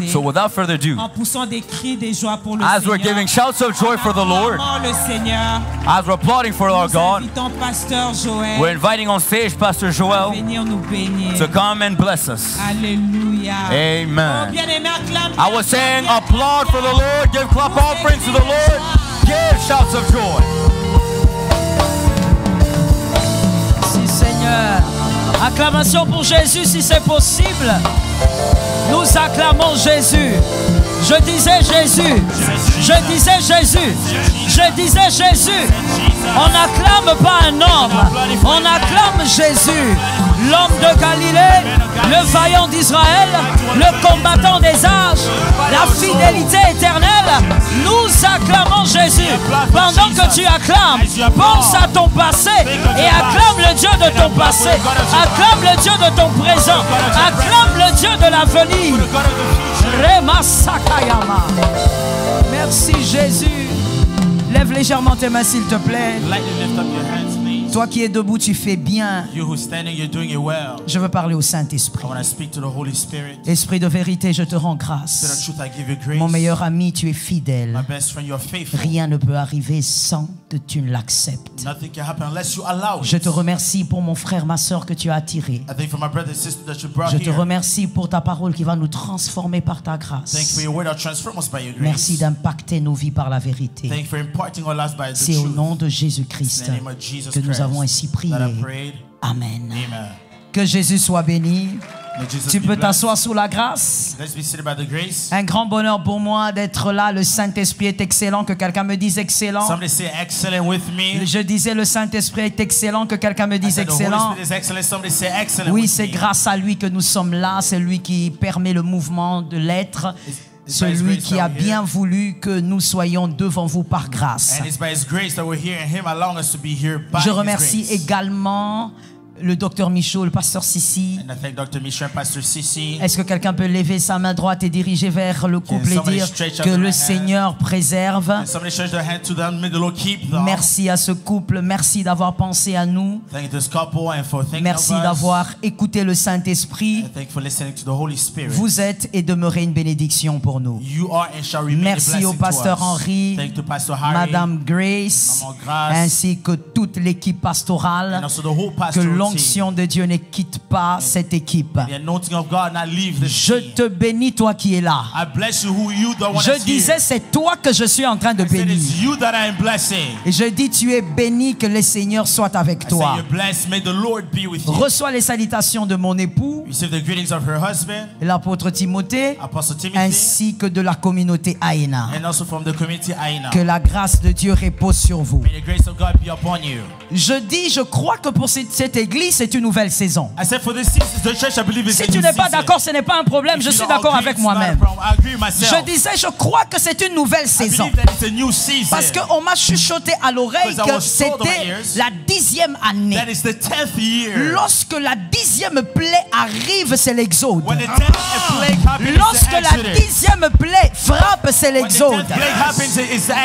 accordée. So without further ado, En poussant des cris de joie pour le as Seigneur. we're giving shouts of joy for the Lord, Acclamons le Seigneur. as we're applauding for our Nous God, invitons Pasteur Joël we're inviting on stage Pastor à Joel venir nous bénir. to come and bless us. Alléluia. Oh, Amen. bien-aimé, acclame. I was saying applaud for the Lord, give clap offerings to the Lord, give shouts of joy. Merci Seigneur. Acclamation pour Jésus si c'est possible. Nous acclamons Jésus. Je disais Jésus. Je disais Jésus. Je disais Jésus. On n'acclame pas un homme. On acclame Jésus. L'homme de Galilée, le vaillant d'Israël, le combattant des âges, la fidélité éternelle. Nous acclamons Jésus. Pendant que tu acclames, pense à ton passé et acclame le Dieu de ton passé. Acclame le Dieu de ton présent. Acclame le Dieu de l'avenir. Rema Sakayama. Merci Jésus. Lève légèrement tes mains s'il te plaît. Toi qui es debout, tu fais bien. Je veux parler au Saint-Esprit. Esprit de vérité, je te rends grâce. Mon meilleur ami, tu es fidèle. Rien ne peut arriver sans que tu ne l'acceptes. Je te remercie pour mon frère, ma soeur que tu as attiré. Je te remercie pour ta parole qui va nous transformer par ta grâce. Merci d'impacter nos vies par la vérité. C'est au nom de Jésus-Christ que nous avons ainsi prié. Amen. Que Jésus soit béni. Tu peux t'asseoir sous la grâce. Un grand bonheur pour moi d'être là. Le Saint-Esprit est excellent. Que quelqu'un me dise excellent. Je disais le Saint-Esprit est excellent. Que quelqu'un me dise excellent. Oui, c'est grâce à lui que nous sommes là. C'est lui qui permet le mouvement de l'être. Celui qui a bien voulu que nous soyons devant vous par grâce. Je remercie également le docteur Michaud, le pasteur Sissi. Est-ce que quelqu'un peut lever sa main droite et diriger vers le couple et dire que le Seigneur préserve? Merci à ce couple, merci d'avoir pensé à nous. Merci d'avoir écouté le Saint-Esprit. Vous êtes et demeurez une bénédiction pour nous. Merci au pasteur Henry, Madame Grace, ainsi que toute l'équipe pastorale. Que l'onction de Dieu ne quitte pas cette équipe. Je te bénis, toi qui es là. Je disais, c'est toi que je suis en train de bénir. Et je dis, tu es béni, que le Seigneur soit avec toi. Reçois les salutations de mon époux, l'apôtre Timothée, ainsi que de la communauté Aena. Que la grâce de Dieu repose sur vous. Je dis, je crois que pour cette église, c'est une nouvelle saison. Si tu n'es pas d'accord, ce n'est pas un problème. Je suis d'accord avec moi-même. Je disais, je crois que c'est une nouvelle saison. Parce qu'on m'a chuchoté à l'oreille que c'était la 10e année. Lorsque la 10e plaie arrive, c'est l'exode. Lorsque la 10e plaie frappe, c'est l'exode.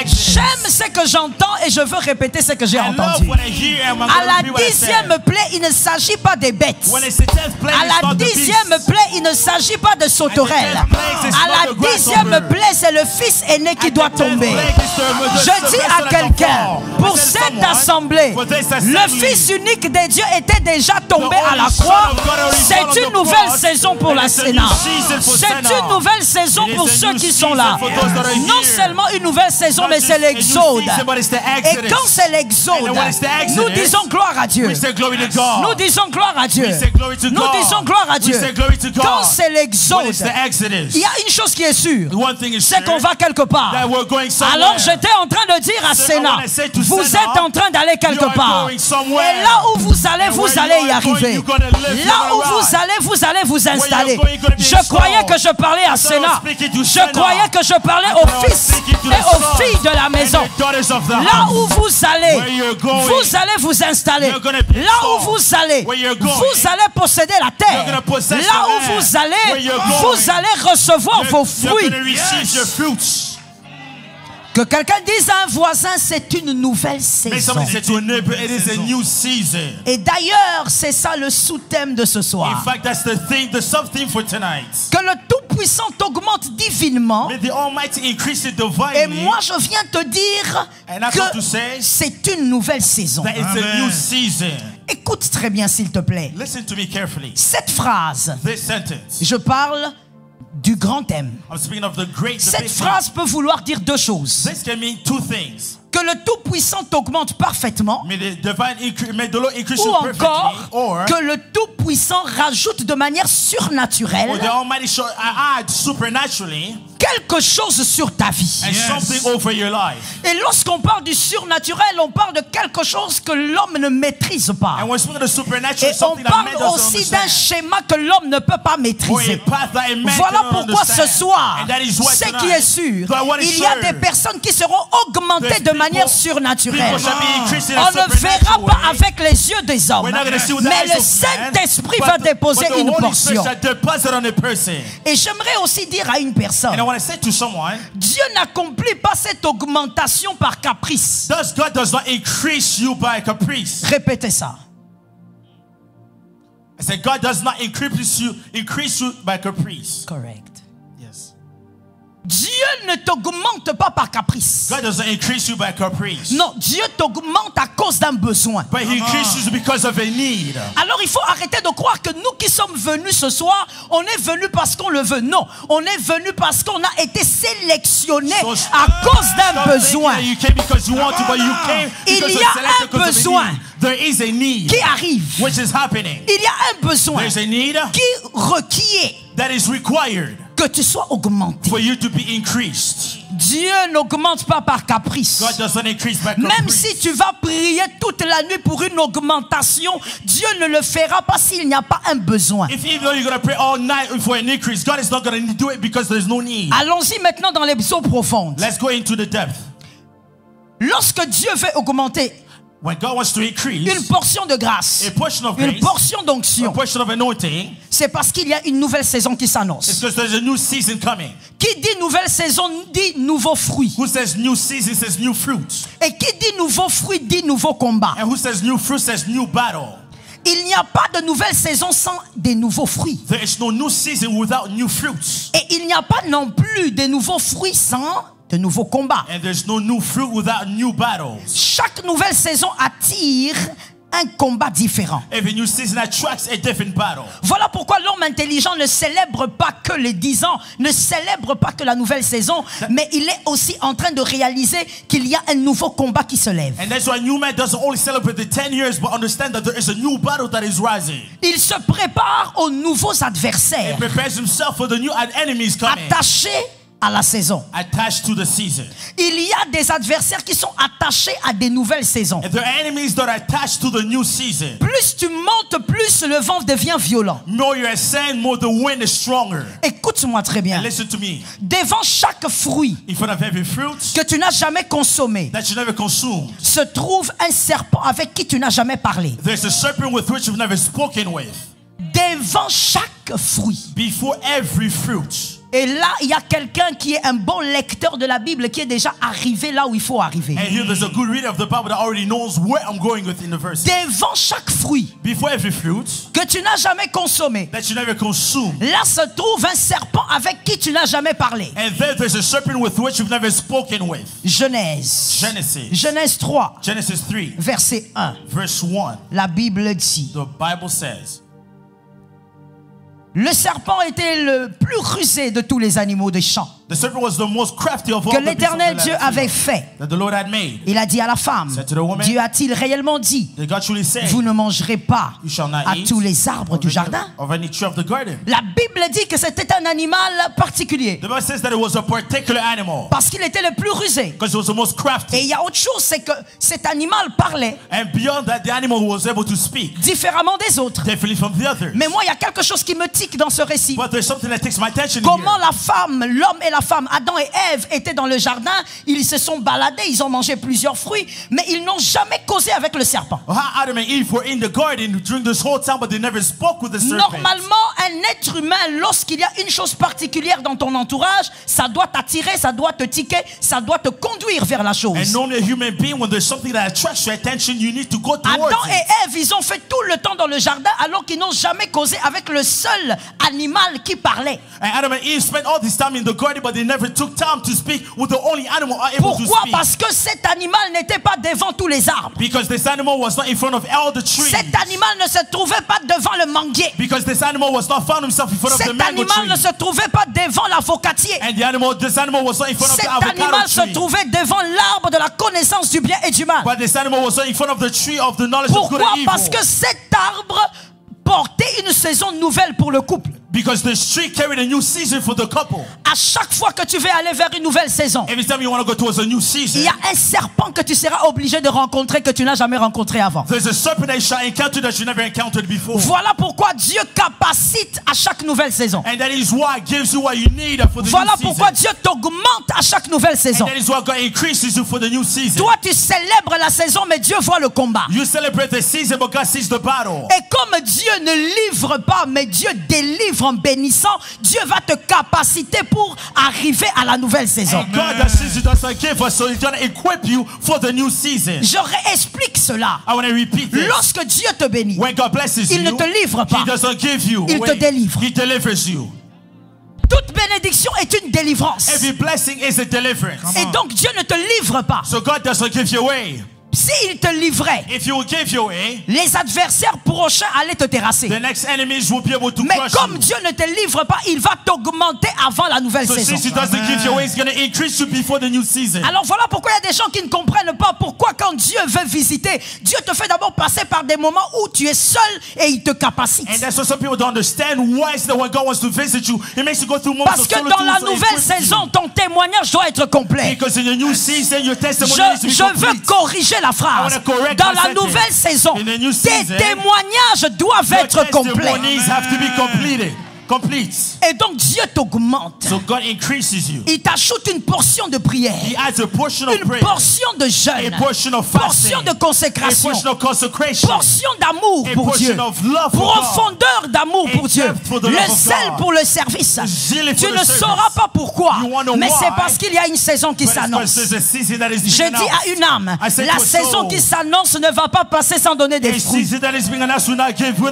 J'aime ce que j'entends et je veux répéter ce que j'ai entendu. À la 10e plaie, il ne s'agit pas des bêtes. À la 10e plaie, il ne s'agit pas de sauterelles. À la 10e plaie, c'est le fils aîné qui doit tomber. Je dis à quelqu'un, pour cette assemblée, le fils unique de Dieu était déjà tombé à la croix. C'est une nouvelle saison pour la Sénat. C'est une nouvelle saison pour ceux qui sont là. Non seulement une nouvelle saison, mais c'est l'exode. Et quand c'est l'exode, nous disons gloire à Dieu. Nous disons gloire à Dieu. Nous disons gloire à Dieu. Quand c'est l'exode, il y a une chose qui est sûre, c'est qu'on va quelque part. Alors j'étais en train de dire à Sénat, vous êtes en train d'aller quelque part. Et là où vous allez y arriver. Là où vous allez vous installer. Je croyais que je parlais à Sénat. Je croyais que je parlais aux fils et aux filles de la maison. Là où vous allez vous installer. Là où vous allez posséder la terre. Là où vous allez recevoir vos fruits. Que quelqu'un dise à un voisin, c'est une nouvelle saison. Et d'ailleurs, c'est ça le sous-thème de ce soir. Que le Tout-Puissant t'augmente divinement. Et moi, je viens te dire que c'est une nouvelle saison. Écoute très bien, s'il te plaît. Cette phrase, je parle du grand thème. Cette phrase peut vouloir dire deux choses. Que le Tout-Puissant t'augmente parfaitement, ou encore que le Tout-Puissant rajoute de manière surnaturelle quelque chose sur ta vie. Et lorsqu'on parle du surnaturel, on parle de quelque chose que l'homme ne maîtrise pas. Et on parle aussi d'un schéma que l'homme ne peut pas maîtriser. Voilà pourquoi ce soir, ce qui est sûr, il y a des personnes qui seront augmentées de manière surnaturelle. On ne verra pas avec les yeux des hommes, mais le Saint-Esprit va déposer une portion. Et j'aimerais aussi dire à une personne, Dieu n'accomplit pas cette augmentation par caprice. Répétez ça. I said God does not increase you by caprice. Correct. Dieu ne t'augmente pas par caprice. God doesn't increase you by caprice. Non, Dieu t'augmente à cause d'un besoin. But he increases you because of a need. Alors il faut arrêter de croire que nous qui sommes venus ce soir, on est venus parce qu'on le veut. Non, on est venus parce qu'on a été sélectionnés à cause d'un besoin. Il y a un besoin qui arrive. Il y a un besoin qui requiert que tu sois augmenté. Dieu n'augmente pas par caprice. Même si tu vas prier toute la nuit pour une augmentation, Dieu ne le fera pas s'il n'y a pas un besoin. Allons-y maintenant dans les eaux profondes. Lorsque Dieu veut augmenter une portion de grâce, une portion d'onction, c'est parce qu'il y a une nouvelle saison qui s'annonce. Qui dit nouvelle saison dit nouveaux fruits. Et qui dit nouveaux fruits dit nouveau combat. Il n'y a pas de nouvelle saison sans des nouveaux fruits. Et il n'y a pas non plus de nouveaux fruits sans de nouveaux combats. Chaque nouvelle saison attire un combat différent. Voilà pourquoi l'homme intelligent ne célèbre pas que les 10 ans, ne célèbre pas que la nouvelle saison, mais il est aussi en train de réaliser qu'il y a un nouveau combat qui se lève. Il se prépare aux nouveaux adversaires attachés à la saison. Il y a des adversaires qui sont attachés à des nouvelles saisons. Plus tu montes, plus le vent devient violent. Écoute-moi très bien. Devant chaque fruit que tu n'as jamais consommé, se trouve un serpent avec qui tu n'as jamais parlé. Devant chaque fruit. Et là, il y a quelqu'un qui est un bon lecteur de la Bible qui est déjà arrivé là où il faut arriver. Devant chaque fruit que tu n'as jamais consommé, là se trouve un serpent avec qui tu n'as jamais parlé. Genèse 3, verset 1. La Bible dit: le serpent était le plus rusé de tous les animaux des champs que l'Éternel Dieu avait fait. Il a dit à la femme, Dieu a-t-il réellement dit, vous ne mangerez pas à tous les arbres du jardin? La Bible dit que c'était un animal particulier parce qu'il était le plus rusé. Et il y a autre chose, c'est que cet animal parlait différemment des autres. Mais moi, il y a quelque chose qui me tient dramatique dans ce récit. But there's something that takes my attention Comment here. la femme, l'homme et la femme, Adam et Ève, étaient dans le jardin. Ils se sont baladés, ils ont mangé plusieurs fruits, mais ils n'ont jamais causé avec le serpent. How Adam and Eve were in the garden during this whole time, but they never spoke with the serpent. Normalement, un être humain, lorsqu'il y a une chose particulière dans ton entourage, ça doit t'attirer, ça doit te tiquer, ça doit te conduire vers la chose. And normally a human being, when there's something that attracts your attention, you need to go towards Adam et it. Ève, ils ont fait tout le temps dans le jardin alors qu'ils n'ont jamais causé avec le seul animal qui parlait. And Adam and Eve spent all this time in the garden, but they never took time to speak with the only animal able to Pourquoi? speak. Parce que cet animal n'était pas devant tous les arbres. Because this animal was not in front of all the trees. Cet animal ne se trouvait pas devant le manguier. Because this animal was not found himself in front of the Cet mango animal tree. ne se trouvait pas devant l'avocatier. And this animal was not in front of Cet the avocado animal se tree. trouvait devant l'arbre de la connaissance du bien et du mal. But this animal was not in front of the tree of the knowledge of good Pourquoi? and evil. Parce que cet arbre portait une saison nouvelle pour le couple. Because this tree carried a new season for the couple. À chaque fois que tu veux aller vers une nouvelle saison, Every time you want to go towards a new il season, y a un serpent que tu seras obligé de rencontrer que tu n'as jamais rencontré avant. there's a serpent that you shall encounter that you never encountered before. Voilà pourquoi Dieu capacite à chaque nouvelle saison. And that is why it gives you what you need for the Voilà new season. pourquoi Dieu t'augmente à chaque nouvelle saison. And that is why God increases you for the new season. Toi, tu célèbres la saison, mais Dieu voit le combat. You celebrate the season, but God sees the battle. Et comme Dieu ne livre pas, mais Dieu délivre en bénissant, Dieu va te capaciter pour arriver à la nouvelle saison. And God that sees you doesn't give us, so He's going to equip you for the new season. Je réexplique cela. I want to repeat this. Lorsque Dieu te bénit, When God blesses il you, ne te livre pas. He doesn't give you. Il te délivre. He delivers you. Toute bénédiction est une délivrance. Every blessing is a deliverance. Et donc Dieu ne te livre pas. So God doesn't give you away. S'il te livrait, If He will give you away, les adversaires prochains allaient te terrasser. the next enemies will be able to Mais crush comme you. Dieu ne te livre pas, il va t'augmenter avant la nouvelle So saison. since He doesn't give you away, He's going to increase you before the new season. Alors voilà pourquoi il y a des gens qui ne comprennent pas pourquoi quand Dieu veut visiter, Dieu te fait d'abord passer par des moments où tu es seul et il te capacite. And that's what some people don't understand. Why is that when God wants to visit you, He makes you go through moments Parce of que solitude dans la so nouvelle equips you. saison, ton témoignage doit être complet. Because in the new season, your testimony needs to be Je veux complete. corriger la phrase. I wanna correct Dans my la sentence. nouvelle saison, In the new tes season, témoignages doivent Your être complets. testimonies have to be completed. Complete. Et donc Dieu t'augmente. So God increases you. Il t'ajoute une portion de prière, He adds a portion of une prayer, portion de jeûne, a portion of portion fasting, de a consécration, portion of consecration, portion d'amour a pour Dieu, portion of love for God, profondeur d'amour pour A Dieu, depth for the le love of zèle God, pour le service. zeal for Tu the ne service. sauras pas pourquoi, You wonder mais why, c'est parce qu'il y a une saison qui but it's because s'annonce. there's a season that is being Je dis à announced. une âme, I said la to a saison soul, qui s'annonce ne va pas passer sans donner des a fruits. season that is being announced will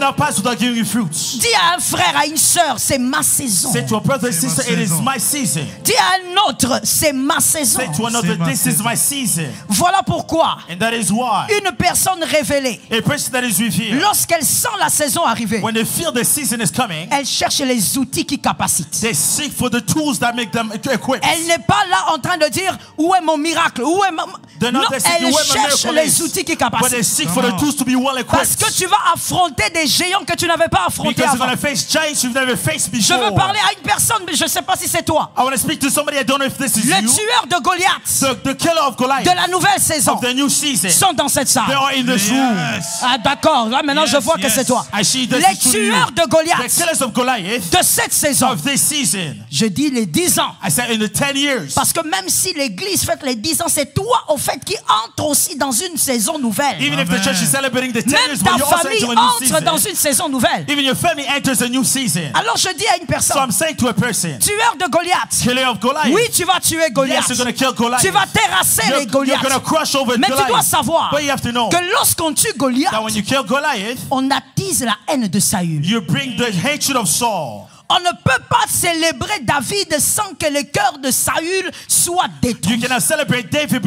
not pass without giving you fruits. Dis à un frère, à une sœur, c'est ma saison. Say to a brother and C'est ma sister, it is saison. my season. Dis à un autre, c'est ma saison. Say to another, C'est ma this is saison. my season. Voilà pourquoi And that is why une personne révélée, a person that is revealed, lorsqu'elle sent la saison arriver, when they feel the season is coming, elle cherche les outils qui capacitent. they seek for the tools that make them equipped. Elle n'est pas là en train de dire où est mon miracle, où est ma... They're Non, not there seeking elle where my cherche miracle les is, outils qui but they capacitent. seek for the tools to be well Parce equipped. que tu vas affronter des géants que tu n'avais pas affrontés Because you're avant. going to face giants you've never faced Je before. veux parler à une personne, mais je ne sais pas si c'est toi. I want to speak to somebody, I don't know if this is Le you. tueur de Goliath The killer of Goliath, de la nouvelle saison of the new season. sont dans cette They salle. are in this room. Ah d'accord, là maintenant je Yes, vois que yes. c'est toi. I see this Les is true. tueurs de The Goliath killers of Goliath de cette saison, of this season. je dis les 10 ans. I said in the 10 years. Parce que même si l'église fête les 10 ans, c'est toi au fait qui entre aussi dans une saison nouvelle. Even if the church is celebrating the 10 Même years, ta but you also famille enter a new entre season. dans une saison nouvelle. Even your family enters a new season. Alors je dis à une So personne, I'm saying to a person, tueur de Goliath, killer of Goliath. oui tu vas tuer Goliath, Yes, you're going to kill Goliath. tu vas terrasser les You're Goliaths. going to crush over Mais tu dois Goliath. savoir But you have to know que lorsqu'on tue Goliath, that when you kill Goliath, on attise la haine de Saül. you bring the hatred of Saul. On ne peut pas célébrer David sans que le cœur de Saül soit You détruit. cannot celebrate David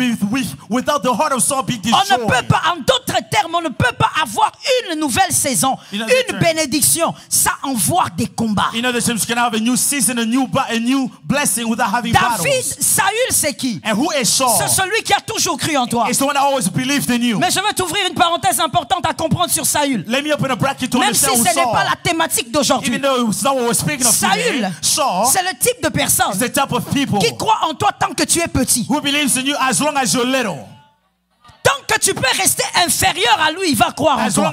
without the heart of Saul being On ne destroyed. peut pas, en d'autres termes, on ne peut pas avoir une nouvelle saison, In other une terms. bénédiction, sans avoir des combats. In other terms, you can have a new season, a new blessing without having David, battles. Saül, c'est qui? And who is Saul? C'est celui qui a toujours cru en toi. It's the one that always believed in you. Mais je veux t'ouvrir une parenthèse importante à comprendre sur Saül. Let me open a bracket to Même si understand ce who n'est Saul. pas la thématique d'aujourd'hui. Even though it's not what we're speaking of today, Saül, Saul c'est le type de personne is the type of people qui croit en toi tant que tu es petit. who believes in you as long as you're little. Tant que tu peux rester inférieur à lui, il va croire en toi.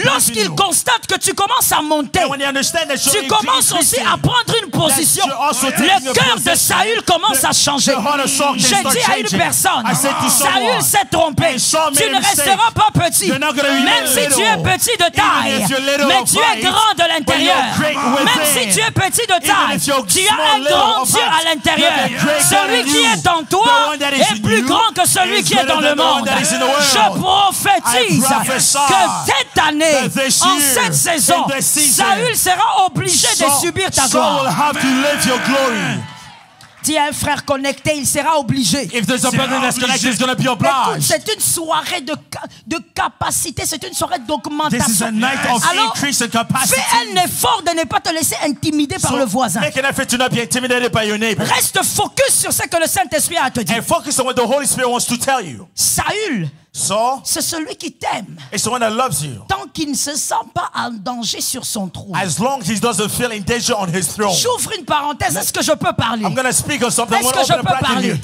Lorsqu'il constate que tu commences à monter, tu commences aussi à prendre une position. Le cœur de Saül commence à changer. J'ai dit à une personne, Saül s'est trompé. Tu ne resteras pas petit. Même si tu es petit de taille, mais tu es grand de l'intérieur. Même si tu es petit de taille, tu as un grand Dieu à l'intérieur. Celui qui est en toi est plus grand que celui qui est dans le monde. Je prophétise que cette année, en cette saison, Saül sera obligé de subir ta gloire. Dis à un frère connecté, il sera obligé. Écoute, c'est une soirée de capacité, c'est une soirée d'augmentation. Alors, fais un effort de ne pas te laisser intimider par le voisin. Reste focus sur ce que le Saint-Esprit a à te dire. Saül, c'est celui qui t'aime. Tant qu'il ne se sent pas en danger sur son trône. J'ouvre une parenthèse. Est-ce que je peux parler? Est-ce que je peux parler?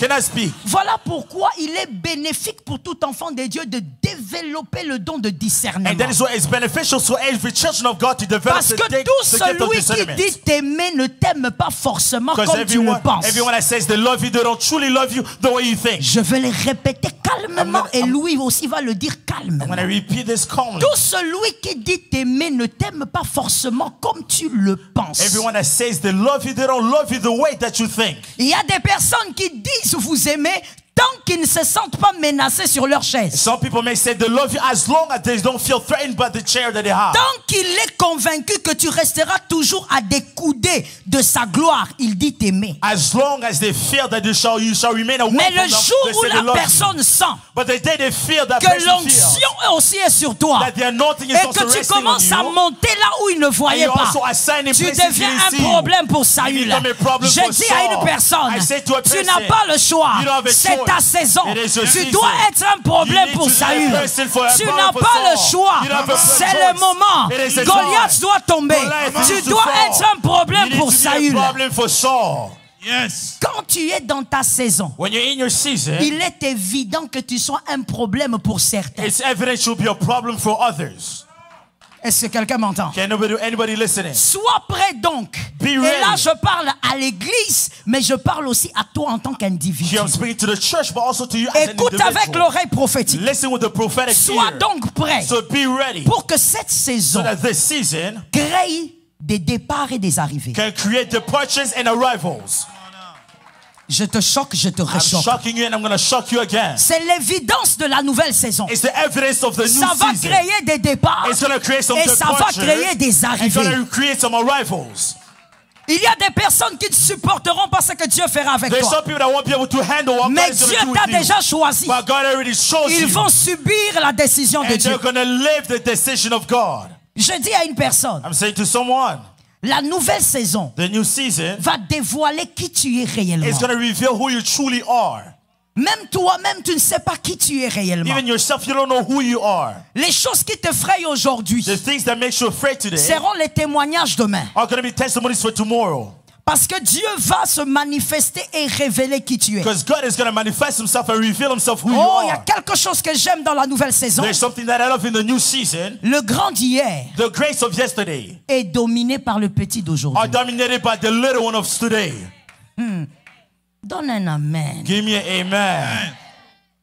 Voilà pourquoi il est bénéfique pour tout enfant de Dieu de développer le don de discernement. Parce que tout celui qui dit t'aimer ne t'aime pas forcément comme tu le penses. Je vais le répéter calmement et Louis aussi va le dire calmement. Tout celui qui dit t'aimer ne t'aime pas forcément comme tu le penses. Il y a des personnes qui disent vous aimer tant qu'ils ne se sentent pas menacés sur leur chaise. Tant qu'il est convaincu que tu resteras toujours à des coudées de sa gloire, il dit t'aimer. Mais le jour où la personne sent que l'onction aussi est sur toi et que tu commences à monter là où il ne voyait pas, tu deviens un problème pour Saül. Je dis à une personne, tu n'as pas le choix. C'est ta saison. Tu dois être un problème pour Saül. Tu n'as pas le choix. C'est le moment. Goliath doit tomber. Tu dois être un problème pour Saül. Quand tu es dans ta saison, il est évident que tu sois un problème pour certains. Est-ce que quelqu'un m'entend? Sois prêt donc. Et là, je parle à l'église, mais je parle aussi à toi en tant qu'individu. Écoute avec l'oreille prophétique. Sois donc prêt pour que cette saison crée des départs et des arrivées. Je te choque, je te réchoque. C'est l'évidence de la nouvelle saison. Ça va créer des départs et ça va créer des arrivées. Il y a des personnes qui ne supporteront pas ce que Dieu fera avec toi. Mais Dieu t'a déjà choisi. Ils vont subir la décision de Dieu. Je dis à une personne, la nouvelle saison va dévoiler qui tu es réellement. Même toi-même, tu ne sais pas qui tu es réellement. Les choses qui te frayent aujourd'hui seront les témoignages demain. Parce que Dieu va se manifester et révéler qui tu es. Oh, il y a quelque chose que j'aime dans la nouvelle saison. Le grand d'hier est dominé par le petit d'aujourd'hui. Donne un amen. Give me an amen.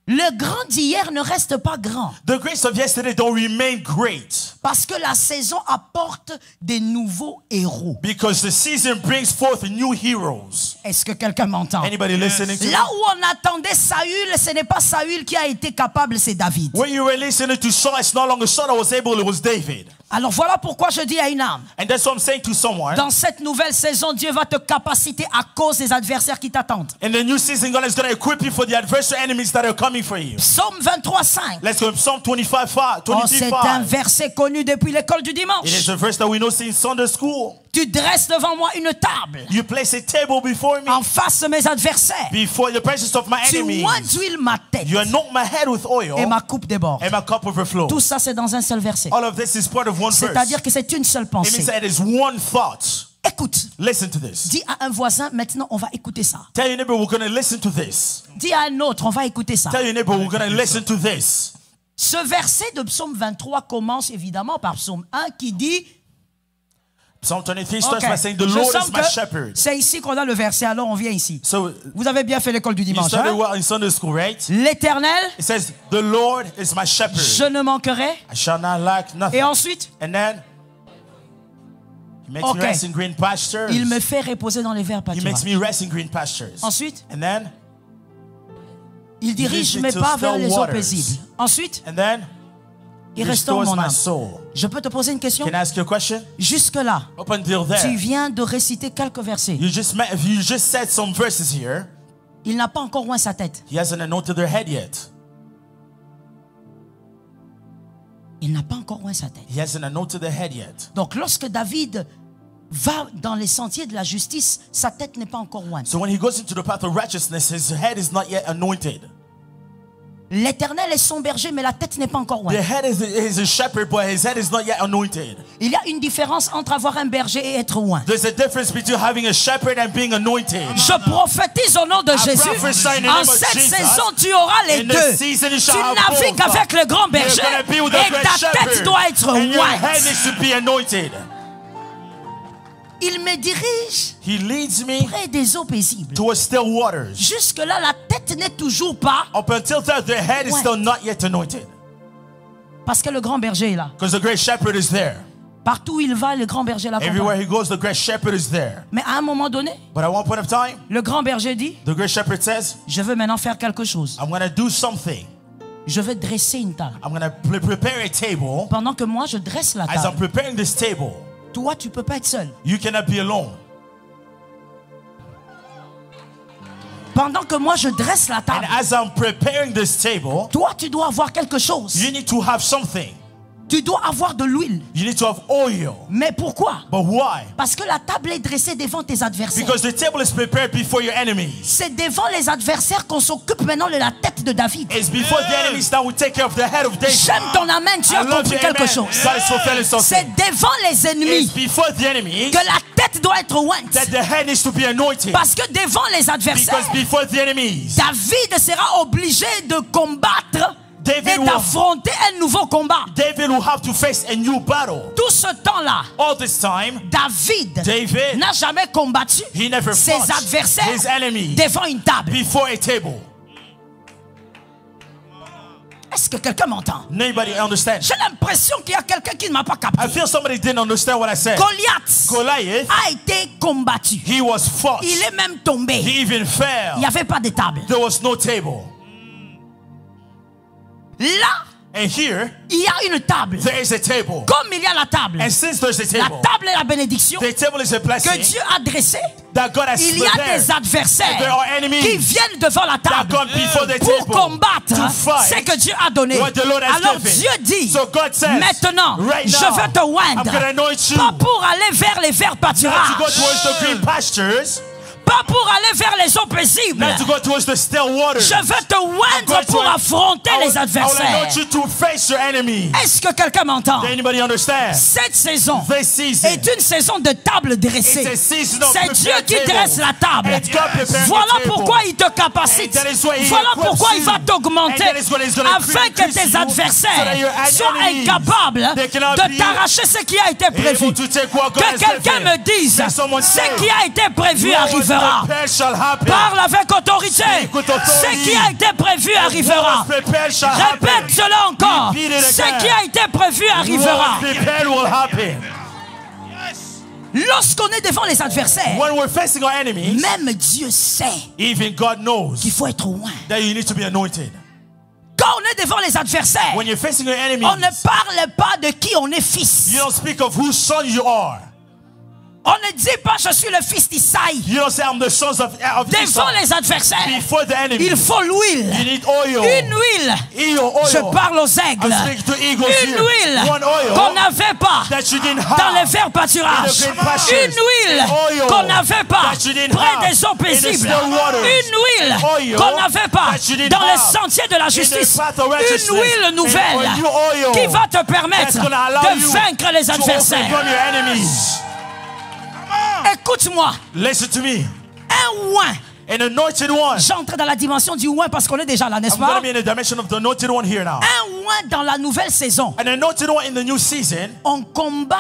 Le grand d'hier ne reste pas grand. The grace of yesterday don't remain great. Parce que la saison apporte des nouveaux héros. Because the season brings forth new heroes. Est-ce que quelqu'un m'entend? Anybody listening to me? Là où on attendait Saül, ce n'est pas Saül qui a été capable, c'est David. When you were listening to Saul, it's no longer Saul that was able, it was David. Alors voilà pourquoi je dis à une âme. And that's what I'm saying to someone. Dans cette nouvelle saison, Dieu va te capaciter à cause des adversaires qui t'attendent. In the new season, God is going to equip you for the adversary enemies that are coming for you. Psaume 23:5. Let's go. Psalm 25:5. Oh, c'est un verset connu depuis l'école du dimanche. It is a verse that we know since Sunday school. Tu dresses devant moi une table. You place a table before me. En face de mes adversaires. Before the presence of my enemies. Tu oins d'huile ma tête. You anoint my head with oil. Et ma coupe déborde. And my cup overflows. Tout ça c'est dans un seul verset. All of this is part of one verse. C'est-à-dire que c'est une seule pensée. It means that it is one thought. Écoute. Listen to this. Dis à un voisin, maintenant on va écouter ça. Tell your neighbor we're going to listen to this. Dis à un autre, on va écouter ça. Tell your neighbor we're going to listen to this. Ce verset de Psaume 23 commence évidemment par Psaume 1 qui dit Psalm 23 starts by saying, the Lord is my shepherd. C'est ici qu'on a le verset, alors on vient ici. So, vous avez bien fait l'école du dimanche. You started well in Sunday school, right? L'Éternel, it says, the Lord is my shepherd. Je ne manquerai. I shall not lack nothing. Et ensuite, and then, he makes me rest in green pastures. Il me fait reposer dans les verts pâturages. He makes me rest in green pastures. Ensuite, and then, il dirige mes pas vers les eaux paisibles. Ensuite, and then, il restaure mon âme. Je peux te poser une question? Can I ask you a question? Jusque-là, tu viens de réciter quelques versets. You just said some verses here. Il n'a pas encore oint sa tête. He hasn't anointed their head yet. Il n'a pas encore oint sa tête. He hasn't anointed their head yet. Donc lorsque David va dans les sentiers de la justice, sa tête n'est pas encore ointe. So when he goes into the path of righteousness, his head is not yet anointed. L'Éternel est son berger, mais la tête n'est pas encore ointe. The head is a shepherd, but his head is not yet anointed. Il y a une différence entre avoir un berger et être oint. There's a difference between having a shepherd and being anointed. Je prophétise au nom de Jésus. En cette saison, tu auras les deux. Tu navigues qu'avec le grand berger et ta tête doit être ointe. Il me dirige près des eaux paisibles. Jusque-là, la tête n'est toujours pas. Up until that, the head is still not yet anointed. Parce que le grand berger est là. Because the great shepherd is there. Partout où il va, le grand berger l'accompagne. Everywhere he goes, the great shepherd is there. Mais à un moment donné, but at one point of time, le grand berger dit, the great shepherd says, je veux maintenant faire quelque chose. I'm going to do something. Je vais dresser une table. I'm going to prepare a table. Pendant que moi, je dresse la table. As I'm preparing this table. Toi, tu peux pas être seul. You cannot be alone. Pendant que moi je dresse la table. And as I'm preparing this table, toi, tu dois avoir quelque chose. You need to have something. Tu dois avoir de l'huile. You need to have oil. Mais pourquoi? But why? Parce que la table est dressée devant tes adversaires. Because the table is prepared before your enemies. C'est devant les adversaires qu'on s'occupe maintenant de la tête de David. It's before the enemies that we take care of the head of David. J'aime ton amen, tu as compris quelque chose. C'est devant les ennemis que la tête doit être ointe. That the head needs to be anointed. Parce que devant les adversaires, because before the enemies, David sera obligé de combattre et d'affronter un nouveau combat. David will have to face a new battle. Tout ce temps-là, all this time, David n'a jamais combattu ses adversaires devant une table. Before a table. Est-ce que quelqu'un m'entend? Nobody understands. J'ai l'impression qu'il y a quelqu'un qui ne m'a pas capté. I feel somebody didn't understand what I said. Goliath a été combattu. He was fought. Il est même tombé. He even fell. Il n'y avait pas de table. There was no table. Là, and here, il y a une table. There is a table. Comme il y a la table. And since there's a table, la table est la bénédiction the table is a blessing que Dieu a dressée. That God has il y a des adversaires qui viennent devant la table pour combattre ce que Dieu a donné. Alors Dieu dit, maintenant, je veux te oindre, pas pour aller vers les verts pâturages, pas pour aller vers les eaux paisibles. Je veux te oindre pour affronter les adversaires. Est-ce que quelqu'un m'entend? Cette saison est une saison de table dressée. C'est Dieu qui dresse la table. Voilà pourquoi il te capacite. Voilà pourquoi il va t'augmenter afin que tes adversaires soient incapables de t'arracher ce qui a été prévu. Que quelqu'un me dise, ce qui a été prévu arrivera. Parle avec autorité. Ce qui a été prévu arrivera. Répète cela encore. Ce qui a été prévu arrivera. Lorsqu'on est devant les adversaires, même Dieu sait qu'il faut être loin. Quand on est devant les adversaires, on ne parle pas de qui on est fils. On ne dit pas je suis le fils d'Isaïe. Devant les adversaires, il faut l'huile. Une huile. Je parle aux aigles. Une huile qu'on n'avait pas dans les verts pâturages. Une huile qu'on n'avait pas près des eaux paisibles. Une huile qu'on n'avait pas dans les sentiers de la justice. Une huile nouvelle qui va te permettre de vaincre les adversaires. Écoute-moi. Listen to me. Un oint. An anointed one. J'entre dans la dimension du oint parce qu'on est déjà là, n'est-ce pas? I'm going to be in the dimension of the anointed one here now. Un oint dans la nouvelle saison. An anointed one in the new season. On combat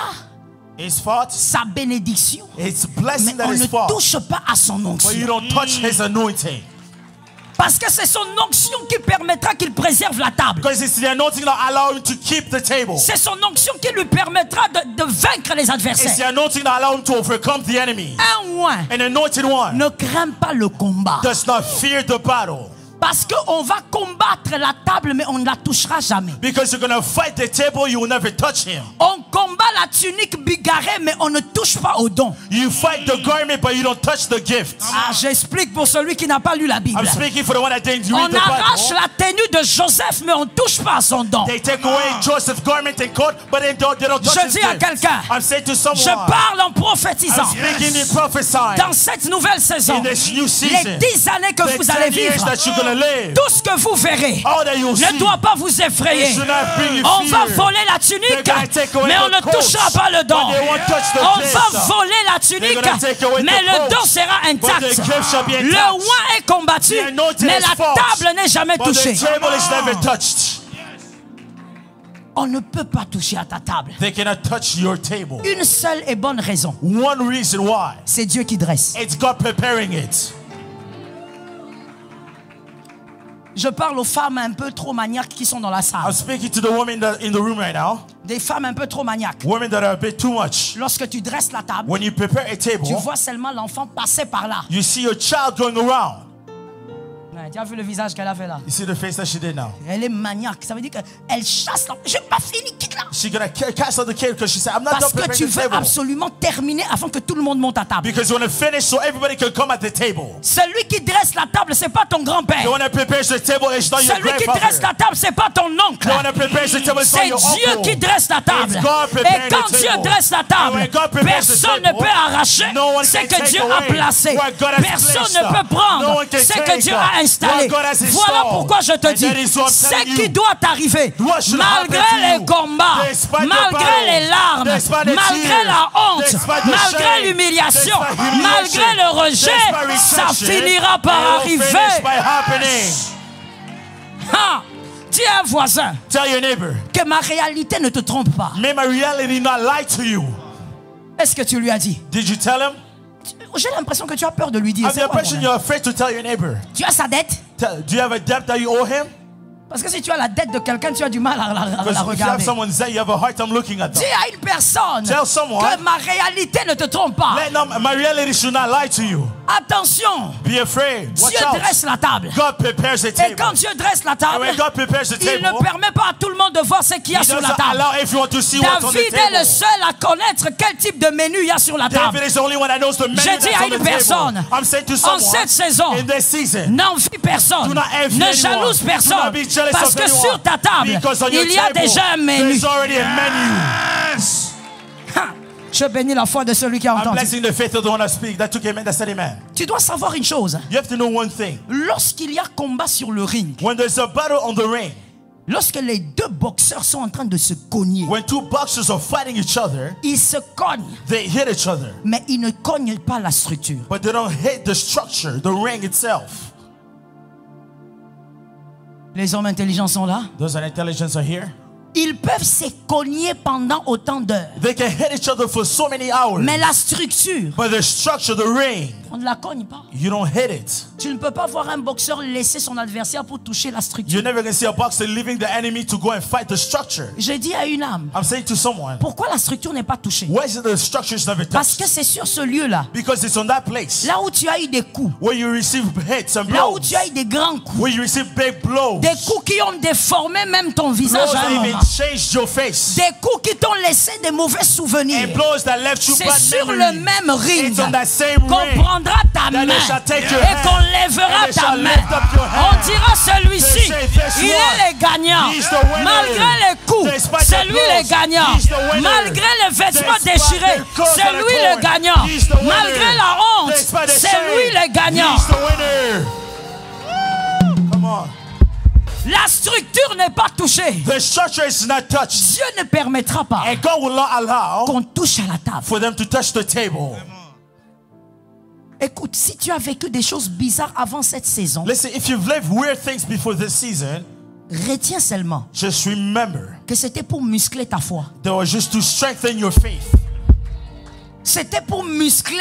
is fought. Sa bénédiction. It's blessing mais that on is ne fought. touche pas à son onction. But you don't touch his anointing. Parce que c'est son onction qui permettra qu'il préserve la table. Because it's the anointing that allows him to keep the table. C'est son onction qui lui permettra de vaincre les adversaires. It's the anointing that allows him to overcome the enemy. Un oint An anointed one ne craint pas le combat. does not fear the battle. Parce qu'on va combattre la table, mais on ne la touchera jamais. Because you're going to fight the table, you will never touch him. On combat la tunique bigarrée, mais on ne touche pas au don. You fight the garment, but you don't touch the gift. Ah, j'explique pour celui qui n'a pas lu la Bible. I'm speaking for the one that didn't On read the arrache Bible. la tenue de Joseph, mais on ne touche pas à son don. They take away Joseph's garment and coat, but they don't touch Je his dis à gift. quelqu'un, I'm saying to someone, je parle en prophétisant. I'm speaking in prophesying. Dans cette nouvelle saison, In this new les season, 10 années que the vous allez 10 years vivre, that you're gonna live, tout ce que vous verrez all that you'll ne see, doit pas vous effrayer. it should not bring you On va fear. voler la tunique, They're gonna take away mais on the ne coat, touchera pas le don. but they won't touch the On gift. va voler la tunique, gonna take away mais the le coat, don sera but intact. the gift shall be intact. Le oint est combattu, The anointing mais is la fought, table n'est jamais but touchée. the table is never touched. On ne peut pas toucher à ta table. They cannot touch your table. Une seule et bonne raison. One reason why. C'est Dieu qui dresse. It's God preparing it. Je parle aux femmes un peu trop maniaques qui sont dans la salle. I'm speaking to the women in the room right now. Des femmes un peu trop maniaques. Women that are a bit too much. Lorsque tu dresses la table, When you prepare a table, tu vois seulement l'enfant passer par là. you see your child going around. Ouais, tu as vu le visage qu'elle a fait là? You see the face that she did now. Elle est maniaque. Ça veut dire qu'elle chasse l'enfant. Je n'ai pas fini, quitte là. She's gonna cast out the kid because she said, I'm not Parce done que tu preparing the veux table. absolument terminer avant que tout le monde monte à table. Because you want to finish so everybody can come at the table. Celui qui dresse la table, c'est pas ton grand-père. The one that prepares the table is not your Celui qui grandfather. dresse la table, c'est pas ton oncle. The one that prepares the table is not C'est your Dieu uncle. qui dresse la table. It's God Et preparing quand the Dieu table. dresse la And table, when God prepares the personne ne table, peut arracher no one ce can que take Dieu a away placé. what God has Personne placed. ne peut No prendre one can ce que take Dieu a installé. what God has Voilà installed. pourquoi je te And dis, that is what I'm ce telling qui you. doit arriver, What should malgré happen to les you, combats, despite the malgré battle, les larmes, despite the malgré tears, la honte, despite the malgré shame, l'humiliation, despite humiliation, malgré le rejet, despite ça rejection, finira par it will arriver. finish by happening. Ah, dis à un voisin Tell your neighbor, que ma réalité ne te trompe pas. may my reality not lie to you. Est-ce que tu lui as dit? Did you tell him? J'ai l'impression que tu as peur de lui dire. I'm C'est the quoi, person mon you're ami? afraid to tell your neighbor. Tu as sa dette? Do you have a debt that you owe him? Parce que si tu as la dette de quelqu'un, tu as du mal à la Because if you have regarder. someone's debt, you have a hard time looking at them. Dis à une personne Tell someone, que ma réalité ne te trompe pas. my reality should not lie to you. Attention, Be afraid. Watch Dieu out. dresse la table. God prepares the Et table. quand Dieu dresse la And table, when God prepares the il table, ne permet pas à tout le monde de voir ce qu'il y a He sur doesn't la table. allow everyone to see what's on the David est le table. seul à connaître quel type de menu il y a sur la table. David is the only one that knows the menu J'ai that's dit à on the une personne, table. I'm saying to en someone, cette saison, in this season, n'envie personne, do not envy ne anyone. jalouse Do not personne, be jealous parce of que anyone. sur ta table, Because on your il y a table, déjà un menu. there's already a menu. Ha! Je bénis la foi de celui qui a I'm entendu. blessing the faith of the one that speak, that took amen, that said amen. Tu dois savoir une chose. You have to know one thing. Lorsqu'il y a combat sur le ring, When there's a battle on the ring, lorsque les deux boxeurs sont en train de se cogner, when two boxers are fighting each other, ils se cognent, they hit each other. mais ils ne cognent pas la structure. But they don't hit the structure, the ring itself. Les hommes intelligents sont là. Those that intelligence are here. Ils peuvent se cogner pendant autant d'heures. They can hit each other for so many hours. Mais la structure, But the structure, the ring, on ne la cogne pas. you don't hit it. Tu ne peux pas voir un boxeur laisser son adversaire pour toucher la structure. You're never going to see a boxer leaving the enemy to go and fight the structure. J'ai dit à une âme, I'm saying to someone, pourquoi la structure n'est pas touchée? why is it the structure is never Parce touched? que c'est sur ce lieu-là, Because it's on that place là où tu as eu des coups, where you receive hits and là où blows, tu as eu des grands coups, where you receive big blows, des coups qui ont déformé même ton visage blows à un that even moment, changed your face, des coups qui t'ont laissé des mauvais souvenirs. and blows that left you C'est bad sur memories. le même ring It's on that same qu'on ring prendra ta that main they shall take your et hand, qu'on lèvera and they ta shall main. lift up your hand. On dira celui-ci, They say, "This il one, est le gagnant. he's the winner. Malgré les coups, Despite c'est the lui le blows, gagnant. he's the winner. Malgré les vêtements Despite déchirés, the clothes c'est that are lui le torn, gagnant. he's the winner. Malgré la honte, Despite the c'est shame, lui le gagnant. he's the winner. Come on. La structure n'est pas touchée. The structure is not touched. Dieu ne permettra pas And God will not allow qu'on touche à la table. for them to touch the table. Écoute, si tu as vécu des choses bizarres avant cette saison, listen, if you've lived weird things before this season, retiens seulement just remember que c'était pour muscler ta foi. that was just to strengthen your faith. C'était pour muscler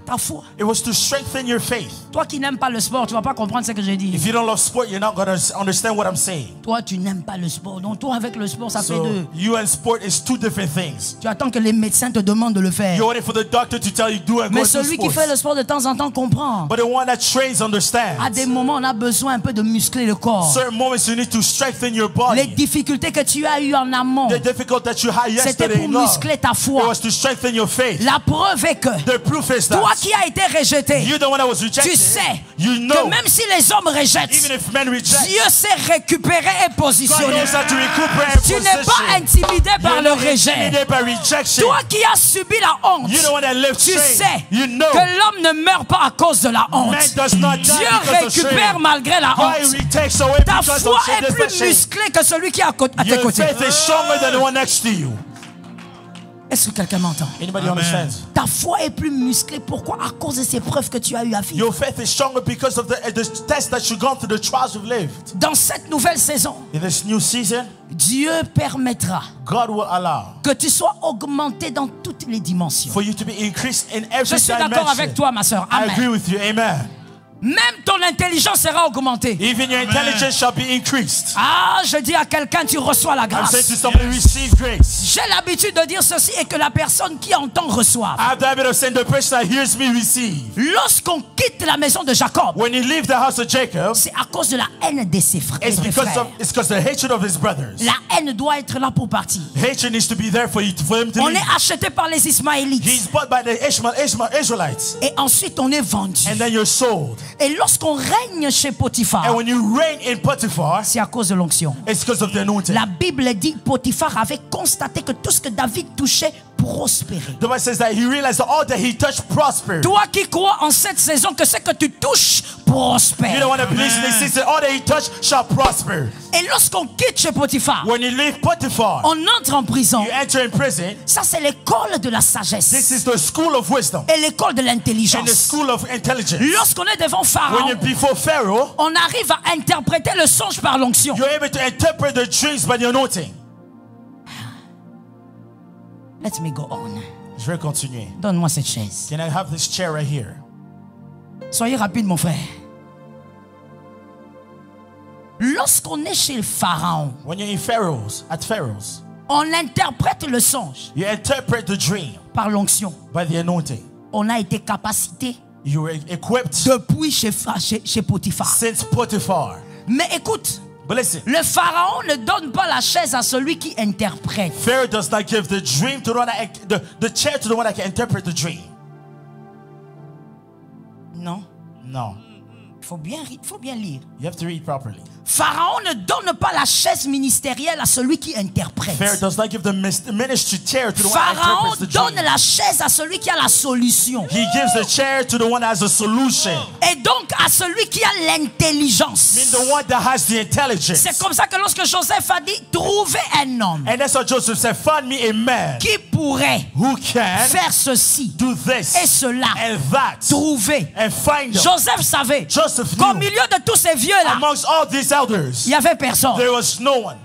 ta foi. It was to strengthen your faith. Toi qui n'aimes pas le sport, tu vas pas comprendre ce que j'ai dit. If you don't love sport, you're not going to understand what I'm saying. Toi, tu n'aimes pas le sport. Donc toi, avec le sport, ça fait deux. You and sport is two different things. Tu attends que les médecins te demandent de le faire. You're waiting for the doctor to tell you do and go Mais do celui qui sports. fait le sport de temps en temps comprend. But the one that trains understands. À des moments, on a besoin un peu de muscler le corps. Certain moments you need to strengthen your body. Les difficultés que tu as eues en amont, The difficult that you had c'était yesterday pour in love. muscler ta It foi. was to strengthen your faith. La preuve est que The proof is that toi qui as été rejeté, you're the one that was rejected. tu sais You know que même si les hommes rejettent, even if men reject, Dieu sait récupérer et God positionner. knows how to recuperate Tu and n'es pas position. intimidé par You're le not rejet. intimidated by rejection. Toi qui as subi la honte, You're the one that lived tu shame. sais You know que l'homme ne meurt pas à cause de la honte. man does not die Dieu because of récupère shame. malgré la God honte. takes away Ta because foi of shame. est That's plus not shame. musclée que celui qui est à tes Your côtés. faith is stronger than the one next to you. Est-ce que quelqu'un m'entend? Anybody understands? Ta foi est plus musclée. Pourquoi? À cause de ces preuves que tu as eu à vivre. Your faith is stronger because of the test that you've gone through, the trials you've lived. Dans cette nouvelle saison, In this new season, Dieu permettra God will allow que tu sois augmenté dans toutes les dimensions. for you to be increased in every Je suis d'accord avec dimension. toi, ma soeur. I agree Amen. with you. Amen. Même ton intelligence sera augmentée. Even your intelligence shall be increased. Ah, je dis à quelqu'un, tu reçois la I'm grâce. saying to somebody, receive grace. J'ai l'habitude de dire ceci et que la personne qui entend reçoive. I have the habit of saying the person that hears me receive. Lorsqu'on quitte la maison de Jacob, When you leave the house of Jacob, c'est à cause de la haine de ses frères. it's because the hatred of his brothers. La haine doit être là pour partir. Hatred needs to be there for him to On leave. est acheté par les Ismaélites. He's bought by the Israelites. Et ensuite, on est vendu. And then you're sold. Et lorsqu'on règne chez Potiphar, And when you reign in Potiphar, c'est à cause de l'onction. it's because of the anointing. La Bible dit Potiphar avait constaté que tout ce que David touchait prospérait. The Bible says that he realized that all that he touched prospered. Toi qui crois en cette saison que ce que tu touches prospère. You don't want to believe in this season, all that he touched shall prosper. Et lorsqu'on quitte chez Potiphar, When you leave Potiphar, on entre en prison. you enter in prison. Ça, c'est l'école de la This sagesse is the school of wisdom et l'école de and the l'intelligence. school of intelligence. Lorsqu'on est devant When Pharaon, you're before Pharaoh, on arrive à interpréter le songe par l'onction. you're able to interpret the dreams by the anointing. Let me go on. Je vais continuer. Donne-moi cette chaise. Can I have this chair right here? Soyez rapide, mon frère. Lorsqu'on est chez le Pharaon, When you're in at Pharaoh's, on interprète le songe you interpret the dream par l'onction. by the anointing. On a été capacité You were equipped depuis chez Potiphar. since Potiphar. Mais écoute, But listen, le Pharaon ne donne pas la chaise à celui qui interprète. Pharaoh does not give the dream to the one that, the chair to the one that can interpret the dream. Non, No, il faut bien lire. you have to read properly. Pharaon ne donne pas la chaise ministérielle à celui qui interprète. Pharaoh does not give the ministry chair to the one that Pharaon interprets the donne dream. la chaise à celui qui a la solution. He gives the chair to the one that has a solution. Et donc à celui qui a I mean l'intelligence. the one that has the intelligence. C'est comme ça que lorsque Joseph a dit, trouvez un homme And that's what Joseph said, find me a man qui pourrait who can faire ceci do this et cela. and that Trouver. and find him. Joseph savait Joseph qu'au knew milieu de tous ces vieux-là, amongst all these elders, il n'y avait personne. there was no one.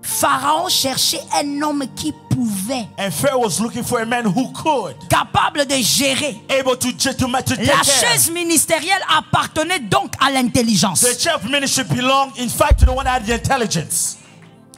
Pharaon cherchait un homme qui pouvait, And Pharaoh was looking for a man who could, capable de gérer. able to take La care. chaise ministérielle appartenait donc à l'intelligence. The chair of ministry belonged, in fact, to the one that had the intelligence.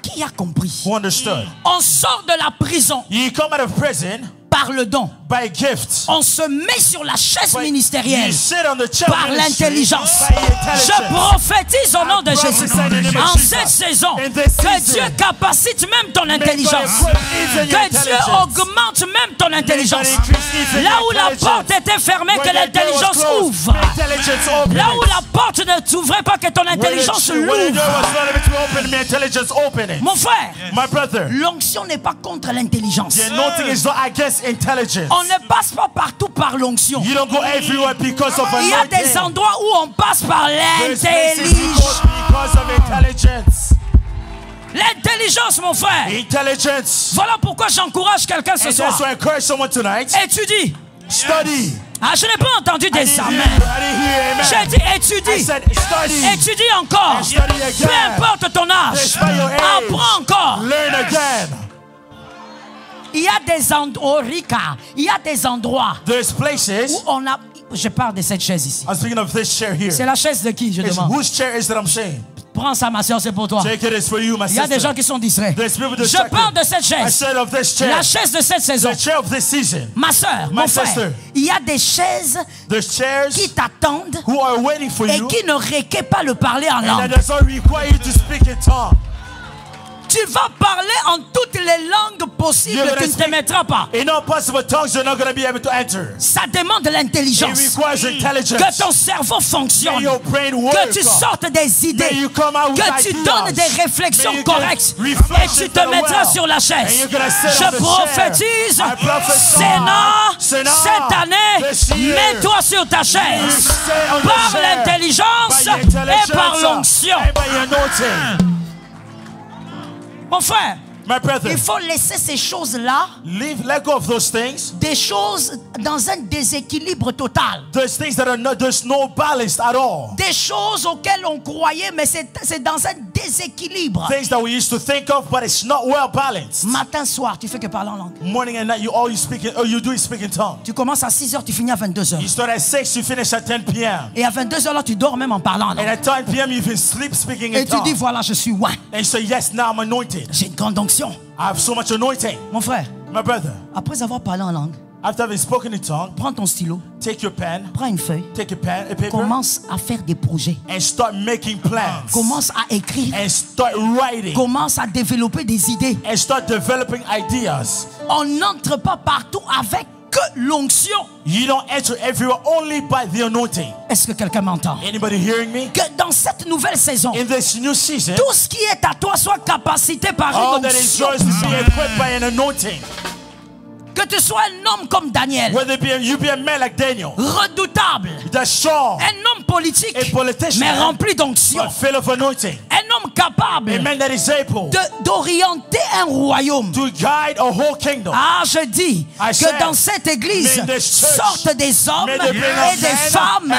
Qui a compris? Who understood? On sort de la prison You come out of prison par le don. by gift. On se met sur la chaise But ministérielle you sit on the chair par of ministry l'intelligence. by intelligence. Je prophétise au nom de I Jésus. prophesy in the name of En Jesus. cette saison, In this que season, Dieu capacite même ton May God intelligence. increase in your Que Dieu intelligence. augmente même ton intelligence. May God increase in Là your où la intelligence. porte était fermée, que When the door was l'intelligence closed, ouvre. intelligence opened Là où it. la porte ne s'ouvrait pas, que ton intelligence When the door l'ouvre. was not able to open, my intelligence opened it. Mon frère, My brother, l'onction n'est pas contre l'intelligence. the anointing is not against intelligence. On ne passe pas partout par l'onction. You don't go everywhere because of Il y a des anointing. endroits où on passe par There's places you go l'intelligence. because of intelligence. L'intelligence, mon frère. Intelligence. Voilà pourquoi j'encourage quelqu'un ce And soir. that's why I encourage someone tonight. Étudie. Study. Ah, je n'ai pas entendu des amens. J'ai dit étudie. Étudie encore. Peu importe ton âge. Apprends encore. Il y a des endroits, il y a des endroits où on a. Je parle de cette chaise ici. C'est la chaise de qui, je demande? Prends ça, ma soeur, c'est pour toi. Il y a des gens qui sont distraits. Je parle de cette chaise. La chaise de cette saison. Ma soeur, mon frère, il y a des chaises qui t'attendent et qui ne requièrent pas le parler en langue. Tu vas parler en toutes les langues possibles, tu ne te mettras pas. Ça demande l'intelligence. Que ton cerveau fonctionne. Que tu sortes des idées. Que tu donnes des réflexions correctes. Et tu te mettras sur la chaise. Je prophétise, Sénat, cette année, mets-toi sur ta chaise. Par l'intelligence et par l'onction. Mon frère, il faut laisser ces choses-là, des choses dans un déséquilibre total. Des choses auxquelles on croyait, mais c'est dans un déséquilibre. Matin, soir, tu fais que parler en langue. Morning and night, you do speak in tongue. Tu commences à 6h, tu finis à 22h. You start at 6, you finish at 10 p.m. Et à 22h, là, tu dors même en parlant en langue. And at 10 p.m. you even sleep speaking in tongue. Et tu dis, voilà, je suis oint. And you say, yes, now I'm anointed. J'ai une grande onction. I have so much anointing. Mon frère, my brother, après avoir parlé en langue, after having spoken in tongue, prends ton stylo, take your pen, prends une feuille, take a pen, a paper, commence à faire des projets, and start making plans, commence à écrire, and start writing, commence à développer des idées, and start developing ideas. On n'entre pas partout avec que l'onction. You don't enter everywhere only by the anointing. Est-ce que quelqu'un m'entend? Anybody hearing me? Que dans cette nouvelle saison, in this new season, tout ce qui est à toi soit capacité par une onction. All that is yours is being equipped by an anointing. Que tu sois un homme comme Daniel, you be a man like Daniel, redoutable, strong, un homme politique, mais rempli d'onction, un homme capable d'orienter un royaume. To guide a whole kingdom. Ah, je dis que dans cette église sortent des hommes et des femmes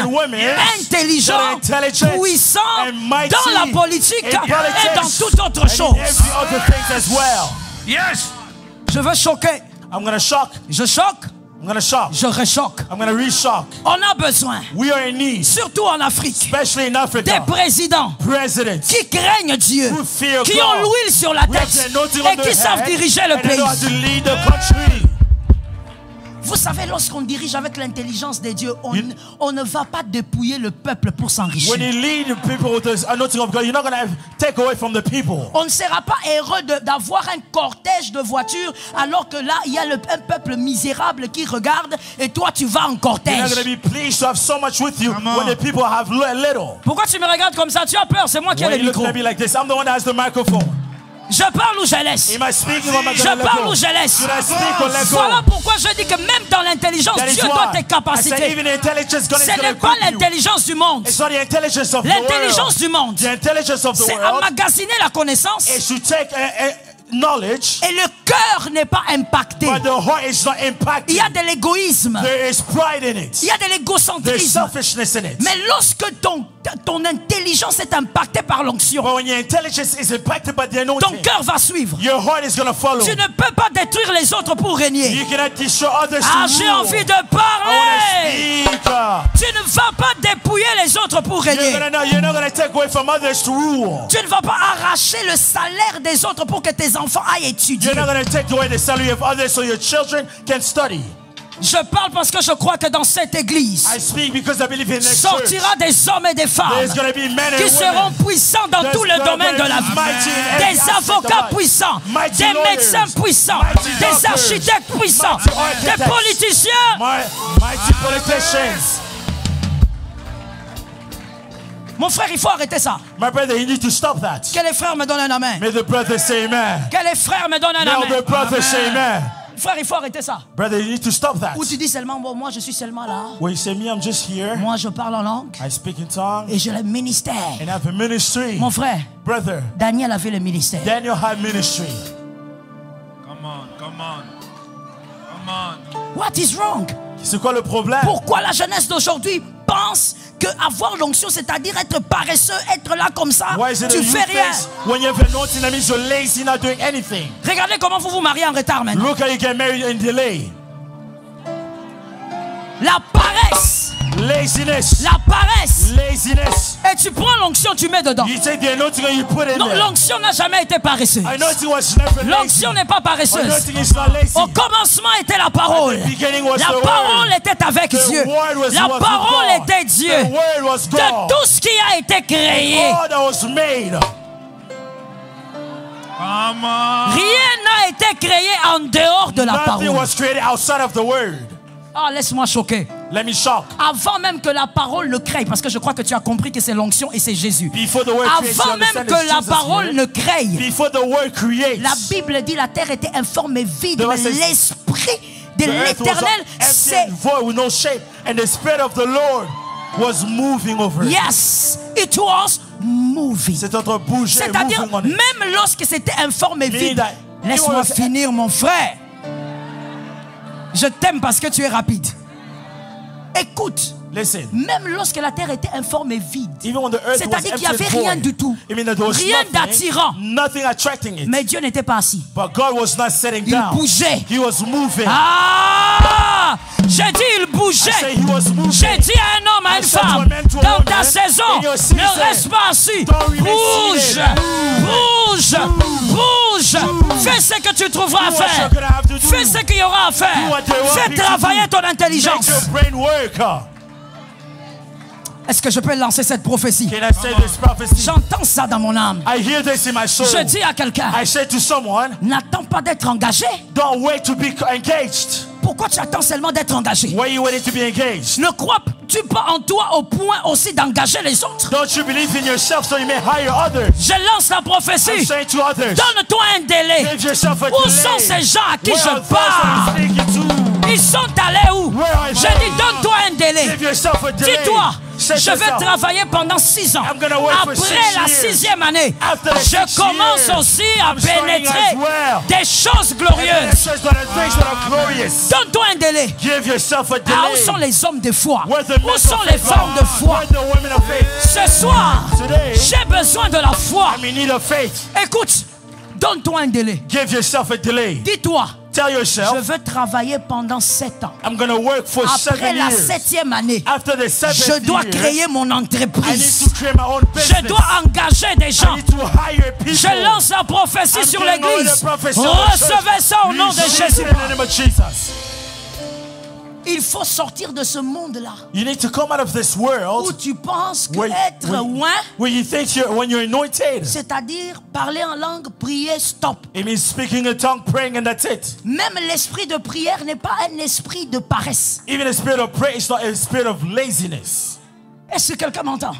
intelligents, puissants dans la politique et dans toute autre chose. Yes. Je veux choquer. I'm gonna shock. Je choque. I'm gonna shock. Je reshock. I'm gonna reshock. On a besoin. We are in need. Surtout en Afrique. Especially in Africa. Des présidents. Presidents. Qui craignent Dieu. Who fear qui God. ont l'huile sur la tête. Et qui savent diriger le pays. Know how to lead the country. Vous savez, lorsqu'on dirige avec l'intelligence de Dieu, on ne va pas dépouiller le peuple pour s'enrichir. When you lead people with the anointing of God, you're not going to take away from the people. On ne sera pas heureux d'avoir un cortège de voitures alors que là, il y a un peuple misérable qui regarde et toi, tu vas en cortège. You're not going to be pleased to have so much with you when the people have little. Pourquoi tu me regardes comme ça? Tu as peur? C'est moi qui ai le micro. Like this. I'm the one that has the microphone. Je parle ou je laisse. Je parle ou je laisse. Voilà pourquoi je dis que même dans l'intelligence, Dieu doit tes capacités. Ce n'est pas l'intelligence du monde. L'intelligence du monde, c'est emmagasiner la connaissance. Knowledge, et le cœur n'est pas impacté. But the heart is not impacted. Il y a de l'égoïsme. There is pride in it. Il y a de l'égocentrisme. Selfishness in it. Mais lorsque ton intelligence est impactée par l'onction, ton cœur va suivre. Your heart is gonna follow. Tu ne peux pas détruire les autres pour régner. You cannot destroy others ah, j'ai envie de parler. Tu ne vas pas dépouiller les autres pour régner. You're not gonna take away from others to rule. Tu ne vas pas arracher le salaire des autres pour que tes enfants aillent étudier. You're not going to take away the salary of others so your children can study. Je parle parce que je crois que dans cette église sortira des hommes et des femmes qui seront puissants dans tout le domaine de la vie. Des avocats puissants, des médecins puissants, des architectes puissants, des politiciens. Mon frère, il faut arrêter ça. My brother, you need to stop that. Que les frères me donnent un amen. May the brother say amen. Que les frères me donnent un amen. May the brother say amen. Frère, il faut arrêter ça. Brother, you need to stop that. Ou tu dis seulement, bon, moi je suis seulement là. Where you say me, I'm just here. Moi je parle en langue. I speak in tongue. Et j'ai le ministère. And I have a ministry. Mon frère, brother, Daniel avait le ministère. Daniel had ministry. Come on, come on, come on. What is wrong? C'est quoi le problème? Pourquoi la jeunesse d'aujourd'hui pense que avoir l'onction, c'est-à-dire être paresseux, être là comme ça, tu fais rien. Regardez comment vous vous mariez en retard maintenant. Look how you get married in delay. La paresse. Laziness. La paresse. Laziness. Et tu prends l'onction, tu mets dedans. You take the anointing and you put it in there. L'onction n'a jamais été paresseuse. L'onction n'est pas paresseuse. Au commencement était la parole. La parole était avec Dieu. La parole était Dieu. De tout ce qui a été créé. Rien n'a été créé en dehors de la parole. Ah, laisse-moi choquer. Let me shock. Avant même que la parole ne crée, parce que je crois que tu as compris que c'est l'onction et c'est Jésus. Avant même que la parole ne crée, la Bible dit la terre était informe et vide, mais l'esprit de l'Éternel s'est... Yes, it was moving. C'est-à-dire, même lorsque c'était informe et vide, laisse-moi finir, mon frère. Je t'aime parce que tu es rapide. Écoute, même lorsque la terre était informe et vide, c'est-à-dire qu'il n'y avait rien du tout, rien d'attirant, mais Dieu n'était pas assis. Il bougeait. Ah, j'ai dit il bougeait. J'ai dit à un homme, à une femme, dans ta saison, ne reste pas assis. Bouge, bouge, bouge. Fais ce que tu trouveras à faire. Fais ce qu'il y aura à faire. Fais travailler ton intelligence. Est-ce que je peux lancer cette prophétie? J'entends ça dans mon âme. Je dis à quelqu'un, n'attends pas d'être engagé. Pourquoi tu attends seulement d'être engagé? Ne crois-tu pas en toi au point aussi d'engager les autres? Je lance la prophétie. Donne-toi un délai. Où sont ces gens à qui je parle? Ils sont allés où? Je dis donne-toi un délai. Dis-toi, je vais travailler pendant 6 ans. Après la 6e année, je commence aussi à pénétrer des choses glorieuses. Donne-toi un délai. Ah, où sont les hommes de foi? Où sont les femmes de foi? Ce soir, j'ai besoin de la foi. Écoute, donne-toi un délai. Dis-toi, je veux travailler pendant 7 ans. Après la 7e année, je dois créer mon entreprise. Je dois engager des gens. Je lance la prophétie sur l'église. Recevez ça au nom de Jésus. Il faut sortir de ce monde-là. You need to come out of this world où tu penses que être loin, c'est-à-dire parler en langue, prier, stop. It means speaking a tongue, praying, and that's it. Même l'esprit de prière n'est pas un esprit de paresse. Even the spirit of prayer is not a spirit of laziness. Est-ce que quelqu'un m'entend?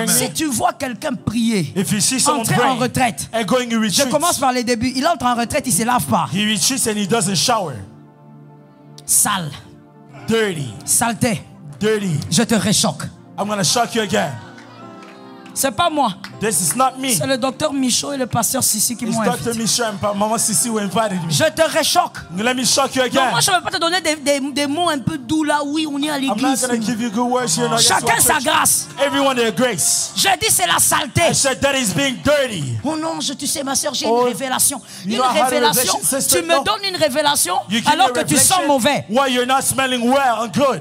Si tu vois quelqu'un prier, entrer en retraite, je commence par les débuts. Il entre en retraite, il ne se lave pas. He retreats and he doesn't shower. Sale. Dirty. Saleté. Dirty. Je te réchoque. I'm gonna shock you again. C'est pas moi. This is not me. C'est le docteur Michaud et le pasteur Sissi qui m'ont invité. Dr. Michaud and Mama Sissi who invited me. Je te réchoque. Let me shock you again. Non, moi je ne vais pas te donner des mots un peu doux là. Oui, on est à l'église. I'm not gonna give you good words here. Chacun sa grâce. Everyone their grace. J'ai dit c'est la saleté. I said that is being dirty. Oh non, tu sais ma soeur, j'ai une révélation. Une révélation. Tu me donnes une révélation alors que tu sens mauvais. Why you're not smelling well and good.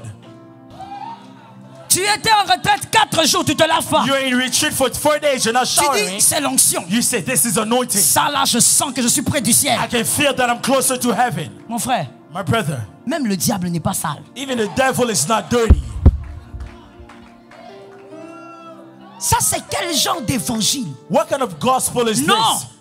Tu étais en retraite 4 jours, tu te laves pas. You're in retreat for 4 days, you're not showering. Tu dis, c'est l'onction. You say, this is anointing. Ça là, je sens que je suis près du ciel. I can feel that I'm closer to heaven. Mon frère, my brother, même le diable n'est pas sale. Even the devil is not dirty. Ça, c'est quel genre d'évangile? What kind of gospel is this?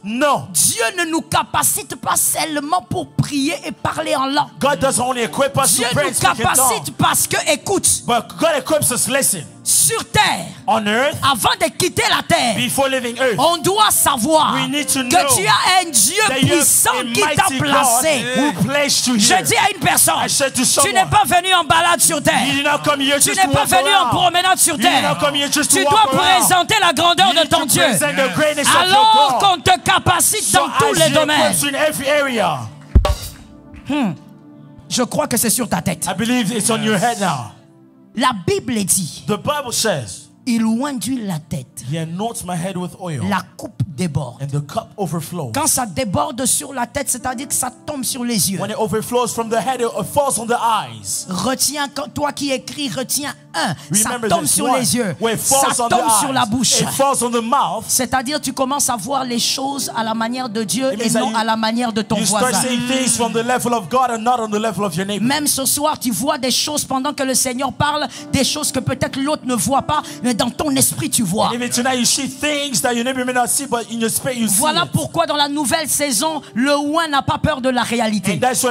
No. Dieu ne nous capacite pas seulement pour prier et parler en langue. God doesn't only equip us to pray and speak in tongues. Dieu nous capacite parce que, écoute, but God equips us, listen. Sur terre, on earth, avant de quitter la terre, before leaving earth, on doit savoir que tu as un Dieu puissant qui t'a placé. Je dis à une personne, tu n'es pas venu en balade sur terre. Tu n'es pas venu en promenade sur terre. Tu dois présenter la grandeur de ton Dieu. Alors qu'on te capacite dans tous les domaines. Je crois que c'est sur ta tête. I believe it's on your head now. La Bible dit, The Bible says, il oindit la tête. He anoints my head with oil. La coupe déborde. And the cup overflows. Quand ça déborde sur la tête, c'est-à-dire que ça tombe sur les yeux. When it overflows from the head, it falls on the eyes. Retiens, toi qui écris, retiens un. Remember ça tombe sur les yeux. Ça tombe sur la bouche. C'est-à-dire tu commences à voir les choses à la manière de Dieu et non à la manière de ton voisin. Même ce soir, tu vois des choses pendant que le Seigneur parle, des choses que peut-être l'autre ne voit pas, mais dans ton esprit tu vois. Voilà pourquoi dans la nouvelle saison, le oint n'a pas peur de la réalité. Parce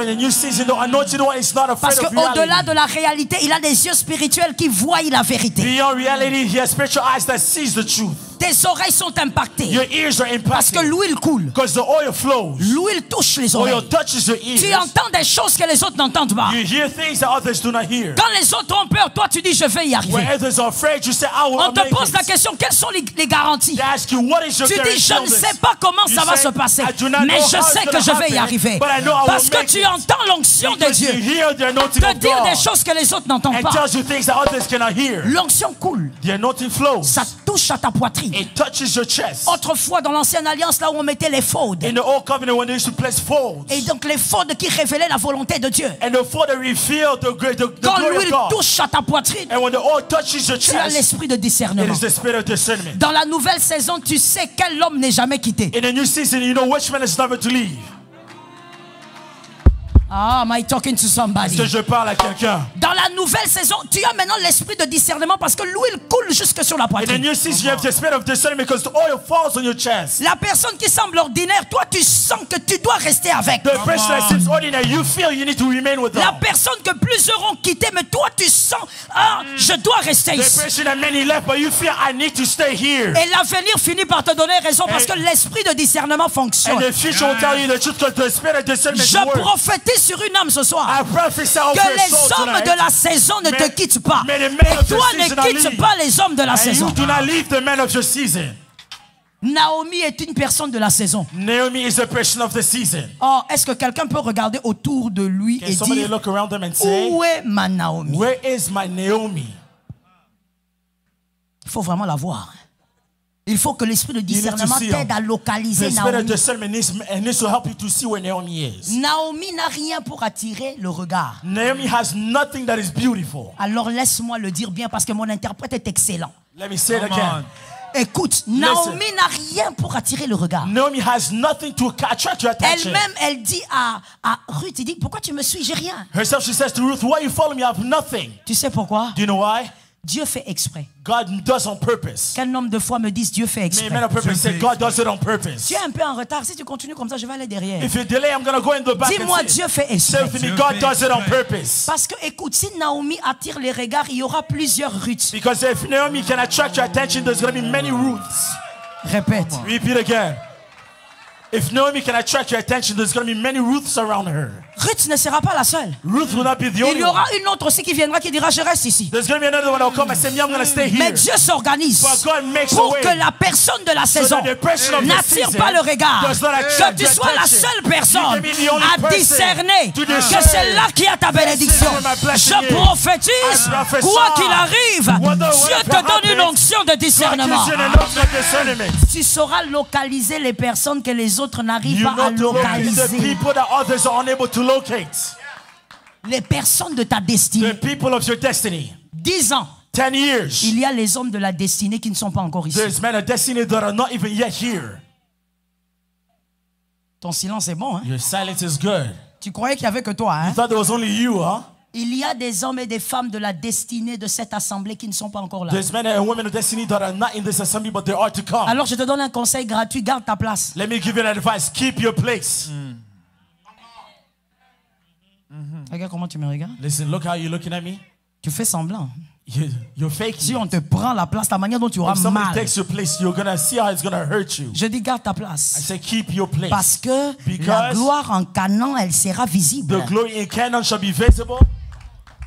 qu'au-delà de la réalité, il a des yeux spirituels qui voient la vérité. Beyond reality, he has spiritual eyes that sees the truth. Tes oreilles sont impactées. Your ears are impacted. Parce que l'huile coule. Because the oil flows. L'huile touche les oreilles. Oil touches your ears. Tu entends des choses que les autres n'entendent pas. You hear things that others do not hear. Quand les autres ont peur, toi tu dis je vais y arriver. When others are afraid, you say I will. On te pose la question, quelles sont les garanties? They ask you, what is your tu dis je ne sais pas comment ça va se passer, mais je sais que je vais y arriver. Parce que tu entends l'onction de Dieu te dire des choses que les autres n'entendent pas. L'onction coule. Ça touche à ta poitrine. It touches your chest. Autrefois dans l'ancienne alliance, là où on mettait les faudes. In the old covenant, when they used to place folds. Et donc les faudes qui révélaient la volonté de Dieu. And the fold that revealed the quand glory l'huile of God. touche à ta poitrine, And when the oil touches your chest, tu as l'esprit de discernement. It is the spirit of discernment. Dans la nouvelle saison, tu sais quel homme n'est jamais quitté. In a new season, you know which man is never to leave. Ah, am I talking to somebody? Est-ce que je parle à quelqu'un? Dans la nouvelle saison, tu as maintenant l'esprit de discernement parce que l'huile coule jusque sur la poitrine. In the new season, you have the spirit of discernment because the oil falls on your chest. La personne qui semble ordinaire, toi tu sens que tu dois rester avec. The person that seems ordinary, you feel you need to remain with them. La personne que plusieurs ont quitté, mais toi tu sens, ah, je dois rester ici. The person that many left, but you feel I need to stay here. Et l'avenir finit par te donner raison parce que l'esprit de discernement fonctionne. And the future will tell you the truth because the spirit of discernment je works. prophétise sur une âme ce soir. Que les hommes de la saison ne te quittent pas. Et toi ne quittes pas les hommes de la saison. Naomi est une personne de la saison. Naomi is a person of the season. Oh, est-ce que quelqu'un peut regarder autour de lui et dire où est ma Naomi? Where is my Naomi? Il faut vraiment la voir. Il faut que l'esprit de discernement t'aide à localiser Naomi. Naomi n'a rien pour attirer le regard. Naomi has nothing that is beautiful. Alors laisse-moi le dire bien parce que mon interprète est excellent. Let me say it again. Écoute, Naomi n'a rien pour attirer le regard. Naomi has nothing to attract your attention. Elle-même, elle dit à Ruth, il dit, pourquoi tu me suis? J'ai rien. Herself, she says to Ruth, why you follow me? I have nothing. Tu sais pourquoi? Do you know why? Dieu fait exprès. God does on purpose. Quel nombre de fois me disent Dieu fait exprès? Men of purpose say God does it on purpose. Tu es un peu en retard. Si tu continues comme ça, je vais aller derrière. If you delay, I'm going to go in the back. Dis-moi, Dieu fait exprès. God does it on purpose. Parce que écoute, si Naomi attire les regards, il y aura plusieurs Ruths. Because if Naomi can attract your attention, there's going to be many Ruths. Répète. Repeat again. If Naomi can attract your attention, there's going to be many Ruths around her. Ruth ne sera pas la seule. Ruth will not be the only one. Il y aura une autre aussi qui viendra qui dira je reste ici. There's going to be another one that will come and say, I'm going to stay here. Mais Dieu s'organise pour que la personne de la saison n'attire pas le regard. Que tu sois la seule personne à discerner que c'est là qu'il y a ta bénédiction. Je prophétise, quoi qu'il arrive, Dieu te donne une onction de discernement. Tu sauras localiser les personnes que les autres n'arrivent pas à localiser. Les personnes de ta destinée. 10 ans. 10 years. Il y a les hommes de la destinée qui ne sont pas encore ici. Ton silence est bon, hein? Your silence is good. Tu croyais qu'il n'y avait que toi, hein? You thought there was only you, huh? Il y a des hommes et des femmes de la destinée de cette assemblée qui ne sont pas encore là. Alors je te donne un conseil gratuit, garde ta place. Let me give you an advice. Keep your place. Regarde comment tu me regardes. Listen, look how you're looking at me. Tu fais semblant. You're faking. Si on te prend la place, la manière dont tu auras mal. Somebody takes your place, you're gonna see how it's gonna hurt you. Je dis garde ta place. I say keep your place. Parce que la gloire en Canaan, elle sera visible. The glory in Canaan shall be visible.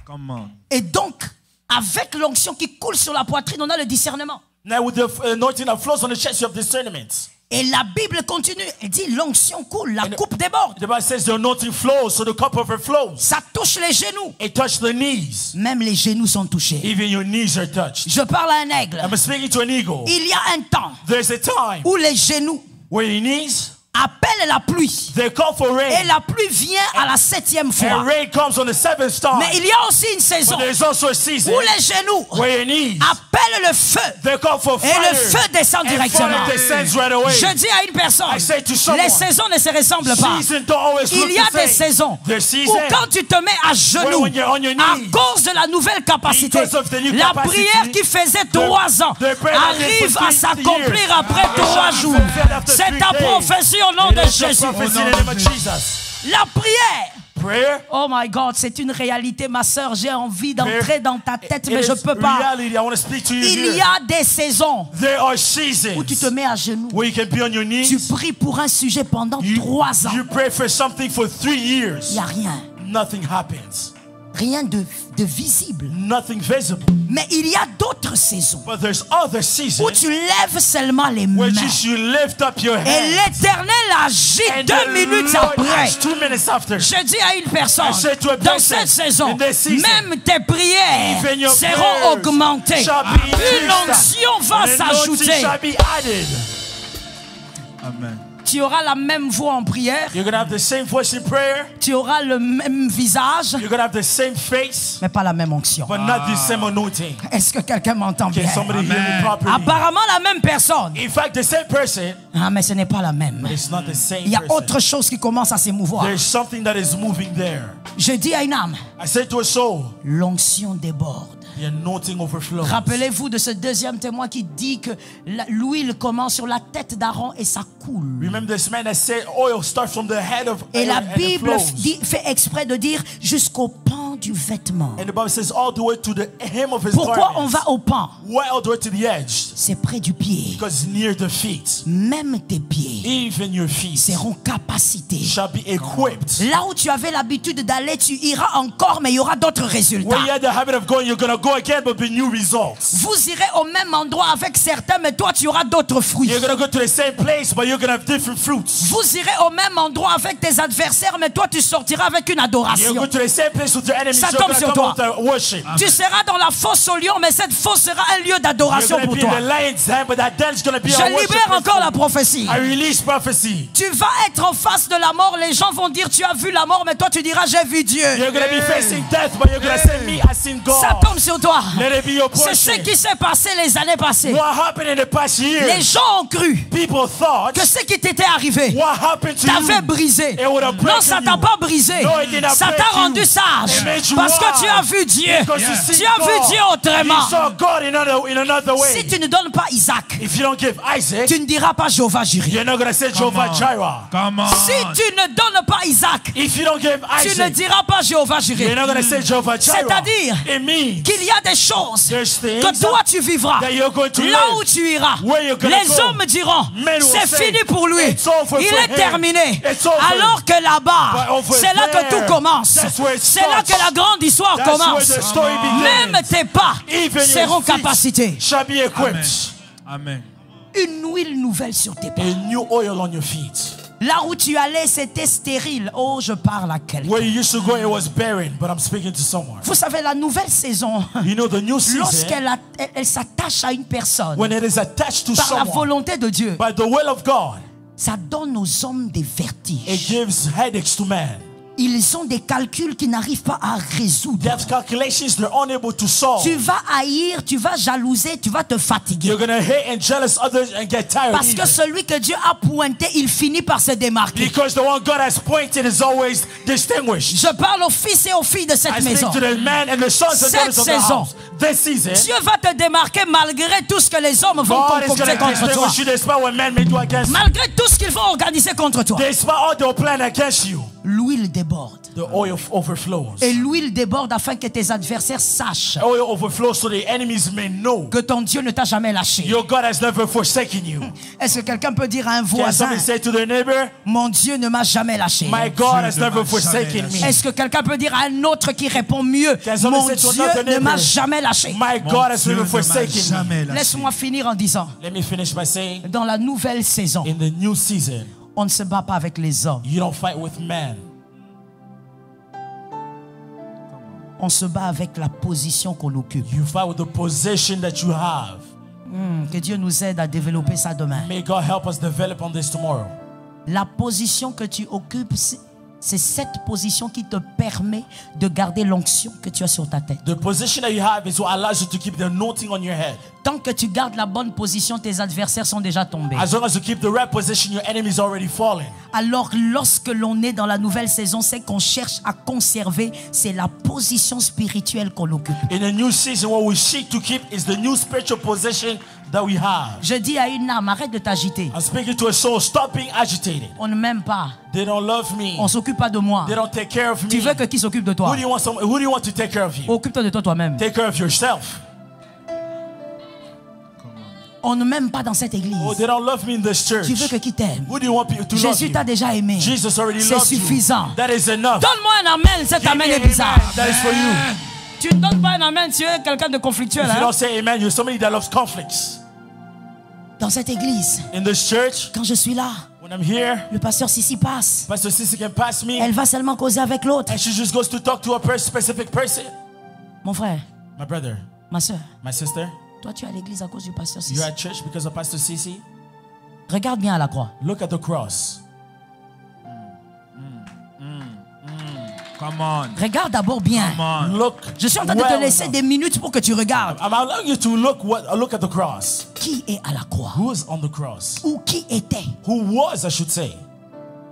Come on. Et donc, avec l'onction qui coule sur la poitrine, on a le discernement. Now with the anointing that flows on the chest, you have discernment. Et la Bible continue. Elle dit l'onction coule, la coupe déborde. The Bible says the anointing flows, so the cup overflows. Ça touche les genoux. It touches the knees. Même les genoux sont touchés. Even your knees are touched. Je parle à un aigle. I'm speaking to an eagle. Il y a un temps There's a time où les genoux where your knees appellent la pluie. they call for rain. Et la pluie vient à la 7e fois. And rain comes on the 7th time. Mais il y a aussi une saison But there's also a season où les genoux where your knees appellent le feu. they call for Et fire. le feu descend directement. And fire descends right away. Je dis à une personne, I say to someone, les saisons ne se ressemblent pas. season don't always look Il y a the des same. saisons There's où season quand tu te mets à genoux, when you're on your à knees, cause de la nouvelle capacité, because of the new la capacity, prière qui faisait 3 ans the prayer that did arrive for à 3 s'accomplir years. après 3 jours. C'est ta prophétie au nom de Jésus. La prière. Prayer. Oh my God, c'est une réalité, ma soeur. J'ai envie d'entrer dans ta tête, mais je ne peux pas. Reality. I want to speak to you Il y a des saisons There are seasons où tu te mets à genoux. where you can be on your knees. Tu pries pour un sujet pendant 3 ans. You pray for something for 3 years. Il n'y a rien. Nothing happens. Rien de visible. Nothing visible. Mais il y a d'autres saisons But there's other seasons où tu lèves seulement les mains. where just you lift up your Et hands. l'Éternel agit And 2 minutes the Lord après. acts 2 minutes after. Je dis à une personne, I say to a dans person, cette saison, in this season, même tes prières even your seront prayers augmentées. shall be Une increased. onction va And anointing s'ajouter. shall be added. Amen. Tu auras la même voix en prière. You're going to have the same voice in prayer. Tu auras le même visage. You're going to have the same face. Mais pas la même onction. But not the same anointing. Est-ce que quelqu'un m'entend bien? Can somebody hear me properly? Apparemment la même personne. In fact, the same person, Ah, mais ce n'est pas la même. it's not the same Il y a person. autre chose qui commence à s'émouvoir. There's something that is moving there. Je dis à une âme, I say to a soul, l'onction déborde. the anointing overflows. Rappelez-vous de ce deuxième témoin qui dit que l'huile commence sur la tête d'Aaron et ça coule. Remember this man that said oil starts from the head of Et la and it Bible flows. fait exprès de dire jusqu'au pan du vêtement. And the Bible says all the way to the hem of his Pourquoi on garments. va au pan? Why all the way to the edge? C'est près du pied. Because near the feet, Même tes pieds even your feet seront capacités. shall be equipped. Là où tu avais l'habitude d'aller, tu iras encore, mais il y aura d'autres résultats. Where you had the habit of going, you're going to go again, but be new results. Vous irez au même endroit avec certains, mais toi tu auras d'autres fruits. You're going to go to the same place, but you're going to have different fruits. Vous irez au même endroit avec tes adversaires, mais toi tu sortiras avec une You adoration. go to the same place with your enemies, Ça you're tombe going to sur come toi. out to worship. Tu seras dans la fosse au lion, mais cette fosse sera un lieu You're d'adoration going to pour be in toi. the lion's den, but that den is going to be Je a worship libère place encore for la you. prophétie. I release prophecy. Tu vas être en face de la mort, les gens vont dire tu as vu la mort, mais toi tu diras j'ai vu Dieu. You're going to be facing death, but you're going to say, me, I seen God. Ça tombe sur toi. Let it be your C'est portion. ce qui s'est passé les années passées. What happened in the past year? Les gens ont cru People thought que ce qui t'était arrivé what happened to t'avait you. brisé. It would have Non, broken ça t'a you. pas brisé. No, it did not Ça break t'a you. rendu sage. It made you Parce que wise. tu as vu Dieu. Because you see Tu as vu God. Dieu autrement. You saw God in another way. Si tu ne donnes pas Isaac, If you don't give Isaac, tu ne diras pas Jéhovah Jireh. you're not going to say Jehovah Jireh. Come on. Si tu ne donnes pas Isaac, If you don't give tu ne Isaac, diras pas Jéhovah you're Jireh. not going to say Jehovah Jireh. C'est-à-dire It means qu'il y a des choses there's things que toi tu vivras. that you're going to Là live. où tu iras, Where you're gonna les go. hommes diront Men will c'est say, fini pour lui. "It's over Il for est him. terminé. It's over." Alors que là-bas, But over c'est là que there, tout commence. that's where it C'est là starts. que la grande histoire That's commence. where the story begins. Même tes pas Even seront your feet capacités. shall be equipped. Amen. Une huile nouvelle sur tes pas. A new oil on your feet. Là où tu allais, c'était stérile. Oh, je parle à quelqu'un. Where you used to go, it was barren, but I'm speaking to someone. Vous savez, la nouvelle saison, You know, the new season, lorsqu'elle s'attache à une personne when it is attached to par la someone, volonté de Dieu, by the will of God, ça donne aux hommes des it vertiges. gives headaches to man. Ils ont des calculs qu'ils n'arrivent pas à résoudre. They have calculations they're unable to solve. Tu vas haïr, tu vas jalouser, tu vas te fatiguer. You're going to hate and jealous others and get tired. Parce que even. celui que Dieu a pointé, il finit par se démarquer. Because the one God has pointed is always distinguished. Je parle aux fils et aux filles de I cette speak maison. to the man and the sons and Cette daughters of the saison, house. This season, Dieu va te démarquer malgré tout ce que les hommes vont God is going concocter to contre toi. distinguish you despite what men may do against you. Malgré tout ce qu'ils vont organiser contre toi. Despite all their plan against you. L'huile déborde. The oil overflows. Et l'huile déborde afin que tes adversaires sachent Oil overflows so the enemies may know que ton Dieu ne t'a jamais lâché. your God has never forsaken you. Est-ce que quelqu'un peut dire à un Can voisin, somebody say to their neighbor, mon Dieu ne m'a jamais lâché? my God has never forsaken me? Est-ce que quelqu'un peut dire à un autre qui répond mieux, Can somebody mon say to Dieu another ne m'a neighbor, jamais lâché. My God has never forsaken me. Laisse-moi finir en disant, Let me finish by saying, dans la nouvelle saison, in the new season, on ne se bat pas avec les hommes. You don't fight with men. On se bat avec la position qu'on occupe. You fight with the position that you have. Que Dieu nous aide à développer ça demain. May God help us develop on this tomorrow. La position que tu occupes, c'est cette position qui te permet de garder l'onction que tu as sur ta tête. The position that you have is what allows you to keep the anointing on your head. Tant que tu gardes la bonne position, tes adversaires sont déjà tombés. As long as you keep the right position, your enemy is already fallen. Alors, lorsque l'on est dans la nouvelle saison, c'est qu'on cherche à conserver, c'est la position spirituelle qu'on occupe. In the new season, what we seek to keep is the new spiritual position that we have. Je dis à une âme, arrête de t'agiter. I'm speaking to a soul, stop being agitated. On ne m'aime pas. They don't love me. On s'occupe pas de moi. They don't take care of me. Tu veux que qui s'occupe de toi? Who do you want to take care of you? Occupe-toi de toi-même. Take care of yourself. On ne m'aime pas dans cette église. Oh, they don't love me in this church. Tu veux que qui t'aime? Who do you want people to love you? Jésus t'a déjà aimé. Jesus already c'est loved suffisant. You. That is enough. Donne-moi un amen. Cet amen est bizarre. That is for you. Tu ne donnes pas un amen, tu es quelqu'un de conflictuel. If you don't say amen, you're somebody that loves conflicts. Dans cette église, in this church, quand je suis là, when I'm here, le pasteur Sissi passe. Pastor Sissi can pass me. Elle va seulement causer avec l'autre. And she just goes to talk to a specific person. Mon frère, my brother, ma soeur, my sister, toi tu es à l'église à cause du pasteur Sissi. You're at church because of Pastor Sissi. Regarde bien à la croix. Look at the cross. Come on. Regarde d'abord bien. Look. Je suis en train de te laisser des minutes pour que tu regardes. I'm allowing you to look at the cross. Qui est à la croix? Who is on the cross? Ou qui était? Who was, I should say.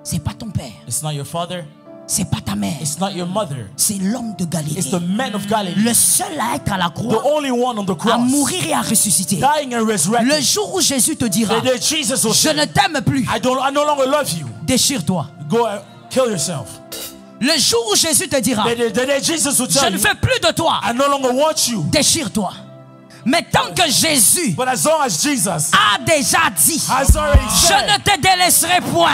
C'est pas ton père. It's not your father. C'est pas ta mère. It's not your mother. C'est l'homme de Galilée. It's the man of Galilee. Le seul à être à la croix. The only one on the cross. À mourir et à ressusciter. Dying and resurrected. Le jour où Jésus te dira, the day Jesus will je ne t'aime plus. I no longer love you. Déchire-toi. Go and kill yourself. Le jour où Jésus te dira, the day Jesus will tell je ne veux plus de toi. I no longer want you. Déchire-toi. Mais tant que Jésus But as long as Jesus a déjà dit, je ne te délaisserai point,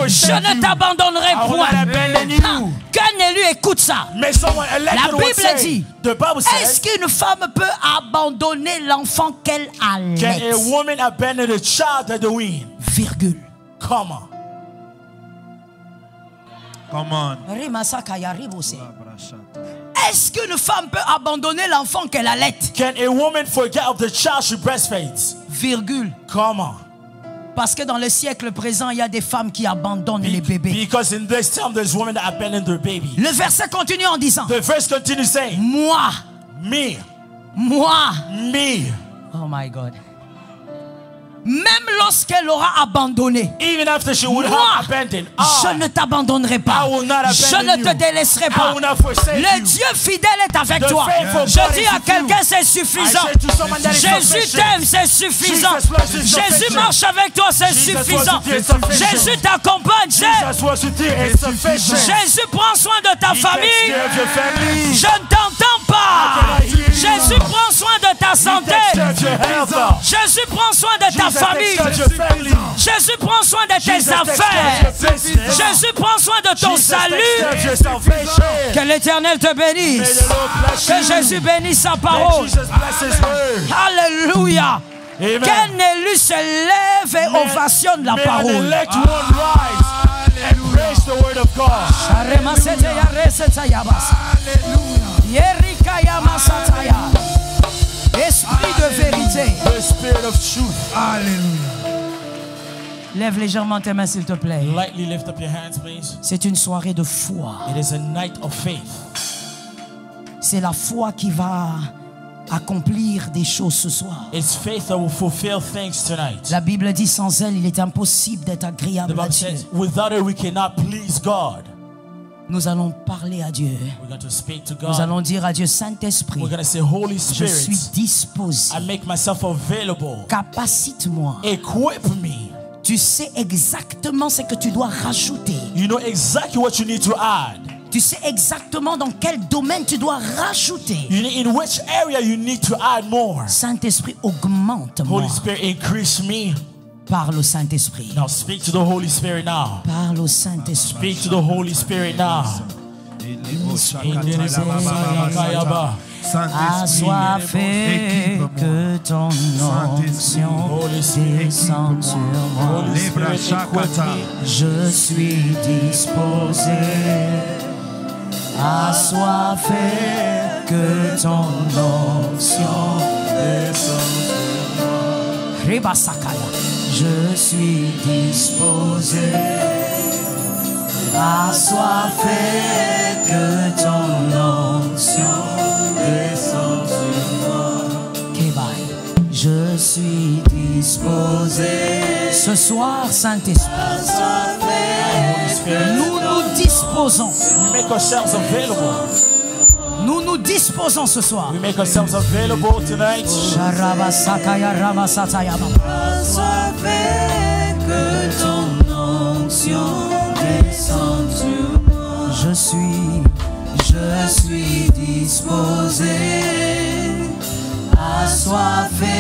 je ne t'abandonnerai point. Qu'un élu écoute ça. La Bible dit, est-ce qu'une femme peut abandonner l'enfant qu'elle allait? Can a woman abandon a child at the womb? Virgule. Come on. Come on. Est-ce qu'une femme peut abandonner l'enfant qu'elle allait? Can a woman forget of the child she breastfeeds? Virgule. Come on. Parce que dans le siècle présent, il y a des femmes qui abandonnent les bébés. Because in this time, there's women that abandon their baby. Le verset continue en disant, the verse continues saying, moi, me, oh my God. Même lorsqu'elle aura abandonné, even after she would have abandoned, je ne t'abandonnerai pas. Je ne te délaisserai pas. Le Dieu fidèle est avec toi. Je dis à quelqu'un, c'est suffisant. Jésus t'aime, c'est suffisant. Jésus marche avec toi, c'est suffisant. Jésus t'accompagne, Jésus prend soin de ta famille. Je ne t'entends pas. Jésus prend soin de ta santé. Jésus prend soin de ta famille. Jésus prend soin de tes affaires. Jésus prend soin de ton salut. Que l'Éternel te bénisse. Que Jésus bénisse sa parole. Alléluia. Qu'un élu se lève et ovationne la parole. Esprit de vérité. The spirit of truth. Alléluia. Lève légèrement tes mains s'il te plaît. Lightly lift up your hands, please. C'est une soirée de foi. It is a night of faith. C'est la foi qui va accomplir des choses ce soir. It's faith that will fulfill things tonight. La Bible dit sans elle, il est impossible d'être agréable à Dieu. Without her, we cannot please God. Nous allons parler à Dieu. Nous allons dire à Dieu, Saint-Esprit, je suis disposé. Capacite-moi. Equip me. Tu sais exactement ce que tu dois rajouter. You know exactly what you need to add. Tu sais exactement dans quel domaine tu dois rajouter. In which area you need to add more. Saint-Esprit, augmente-moi. Holy Spirit, increase me. Parle au Saint-Esprit. Now speak to the Holy Spirit now. Parle au Saint-Esprit. Speak to the Holy Spirit now. assoiffé, que ton onction descende sur moi. Je suis disposé, assoiffé, que ton onction descende sur moi. Je suis disposé, assoiffé, que ton onction descende sur moi. Je suis disposé. Ce soir, Saint-Esprit, nous nous disposons. Nous nous disposons ce soir. We make ourselves available tonight. Que ton onction descende sur moi. Je suis disposé, assoiffé,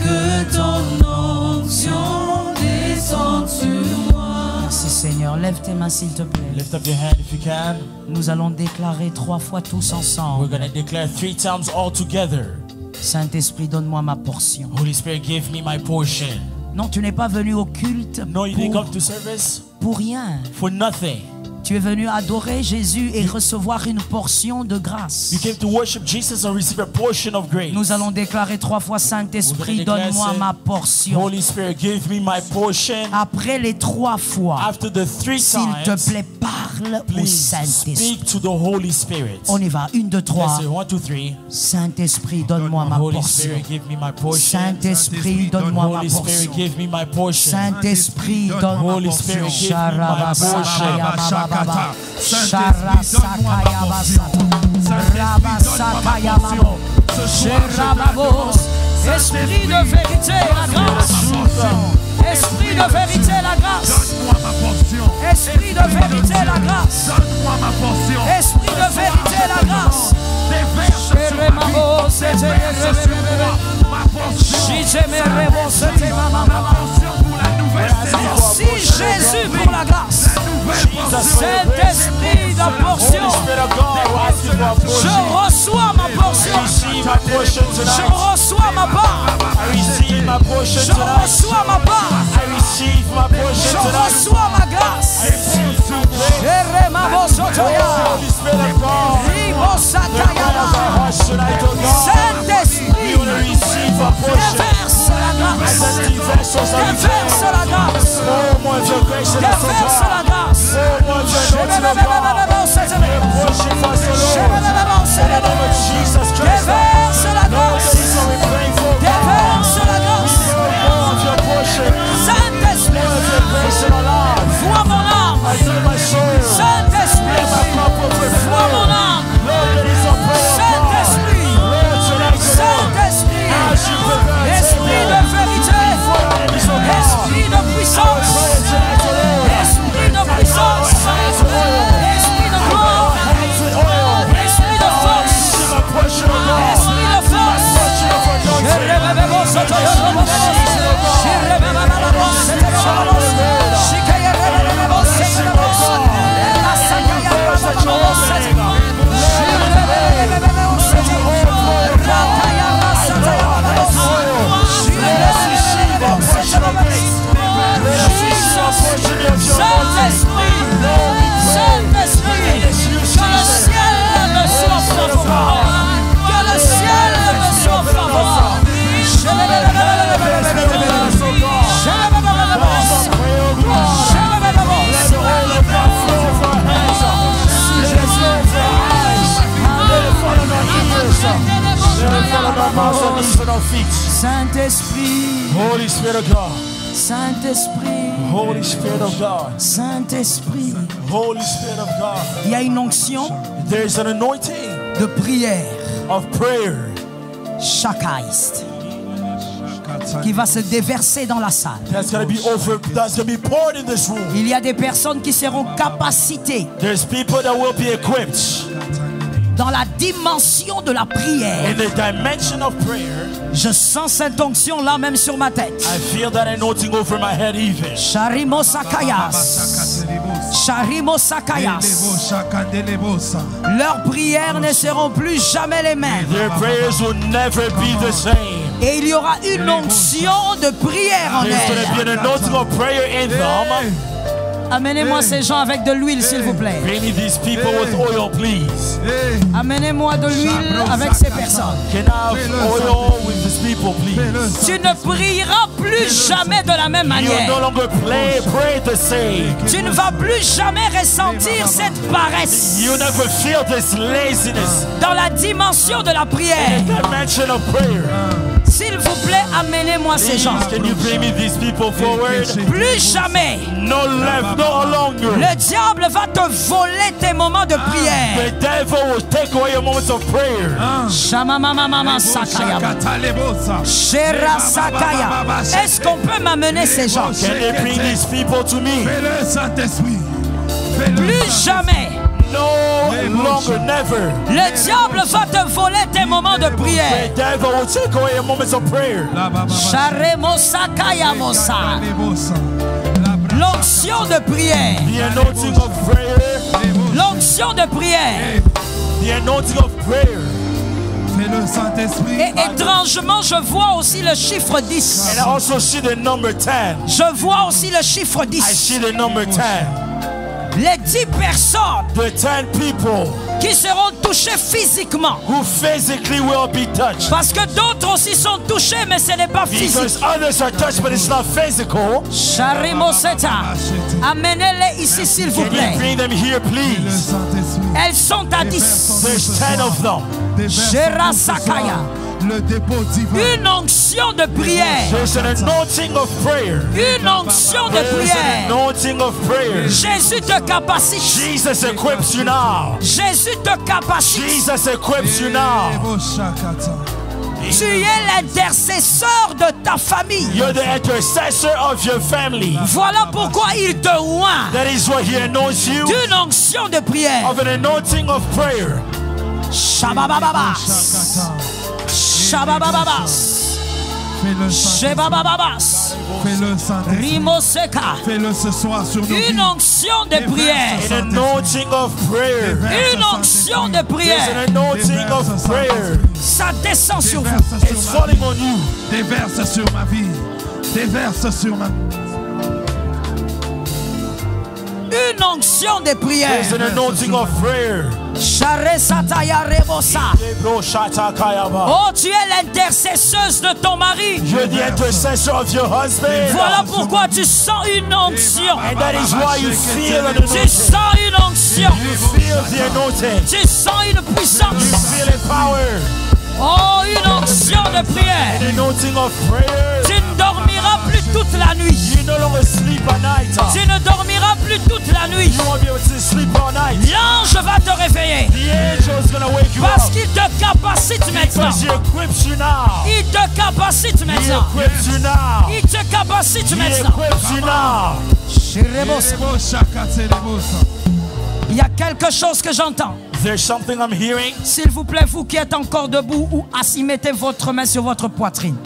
que ton onction descende sur moi. Merci Seigneur. Lève tes mains s'il te plaît. Lift up your hand if you can. Nous allons déclarer 3 fois tous ensemble. We're going to declare 3 times all together. Saint-Esprit, donne-moi ma portion. Holy Spirit, give me my portion. Non, tu n'es pas venu au culte pour rien. For nothing. Tu es venu adorer Jésus et recevoir une portion de grâce. You came to worship Jesus and receive a portion of grace. Nous allons déclarer 3 fois Saint-Esprit, donne-moi ma portion. Holy Spirit, give me my portion. Après les 3 fois, after the 3 times, s'il te plaît, parle au Saint-Esprit. Speak to the Holy Spirit. On y va. 1, 2, 3. 1, 2, 3. Saint-Esprit, donne-moi ma portion. Saint-Esprit, donne-moi ma portion. Saint-Esprit, donne-moi ma portion. Esprit de vérité, la grâce. Esprit de vérité, la grâce. Esprit de vérité, la grâce. Esprit de vérité, la grâce. Merci Jésus pour la grâce. Saint-Esprit de portion. Je reçois ma portion. Je reçois ma part. Je reçois ma part. Je reçois ma grâce. Saint-Esprit, déverse la grâce. Déverse la grâce. Déverse la grâce. Déverse la grâce. Déverse la grâce. Saint-Esprit, vois mon âme. Saint-Esprit, vois mon âme. Saint-Esprit, Saint-Esprit, Esprit de vérité, Esprit de puissance, Esprit de puissance, Esprit de gloire, Esprit de force, Esprit de force. Saint-Esprit, Saint-Esprit, que le ciel me soit favorable, que le ciel me soit favorable. Saint-Esprit, Holy Spirit of God. Saint-Esprit, Holy Spirit of God. Saint-Esprit, Holy Spirit of God. Il y a une onction There is an anointing de prière, of prayer, chakaïste, qui va se déverser dans la salle. That's going to be poured in this room. Il y a des personnes qui seront capacitées There's people that will be equipped dans la dimension de la prière. in the dimension of prayer. Je sens cette onction là même sur ma tête. I feel that anointing over my head even. Sharimo Sakayas. Leurs prières ne seront plus jamais les mêmes. Et il y aura une onction de prière en elles. Amenez-moi ces gens avec de l'huile, s'il vous plaît. Amenez-moi de l'huile avec ces personnes. Tu ne prieras plus jamais de la même manière. Tu ne vas plus jamais ressentir cette paresse. Dans la dimension de la prière. S'il vous plaît, amenez-moi ces gens. Plus jamais. Le diable va te voler tes moments de prière. Est-ce qu'on peut m'amener ces gens? Plus jamais. Le diable va te voler tes moments de prière. L'onction de prière. L'onction de prière. Et étrangement, je vois aussi le chiffre 10. Je vois aussi le chiffre 10. Les 10 personnes qui seront touchées physiquement. Parce que d'autres aussi sont touchés, mais ce n'est pas physique. Amenez-les ici, s'il vous plaît. Elles sont à 10. Le dépôt divin. Une onction de prière. Une onction de prière. Jésus te capacite. Jésus te capacite. Tu es l'intercesseur de ta famille. Voilà pourquoi il te oint d'une onction de prière. Shababababas. Shababababas. Shebabababas. Rimoseka. Fais-le ce soir sur nos vies. Une onction de prière. Une onction de prière. Ça descend sur vous. Déverse sur ma vie. Déverse sur ma vie. Une onction de prière. Oh, tu es l'intercesseuse de ton mari. Voilà pourquoi tu sens une onction. Tu sens une onction. Tu sens une puissance. Oh, une onction de prière. Tu ne dormiras plus toute la nuit. Tu ne dormiras plus toute la nuit. L'ange va te réveiller. Parce qu'il te capacite maintenant. Il te capacite maintenant. Il te capacite maintenant. Il y a quelque chose que j'entends. S'il vous plaît, vous qui êtes encore debout ou assis, mettez votre main sur votre poitrine.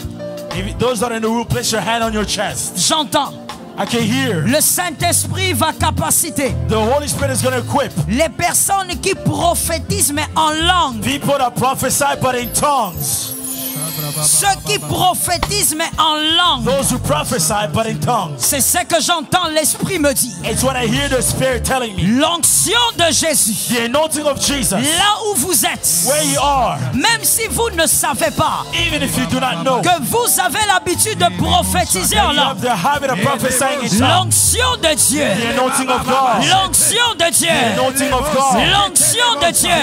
J'entends. Le Saint-Esprit va capaciter les personnes qui prophétisent mais en langue. Ceux qui prophétisent mais en langue. C'est ce que j'entends, l'Esprit me dit. L'onction de Jésus. Là où vous êtes. Même si vous ne savez pas que vous avez l'habitude de prophétiser en langue. L'onction de Dieu. L'onction de Dieu. L'onction de Dieu.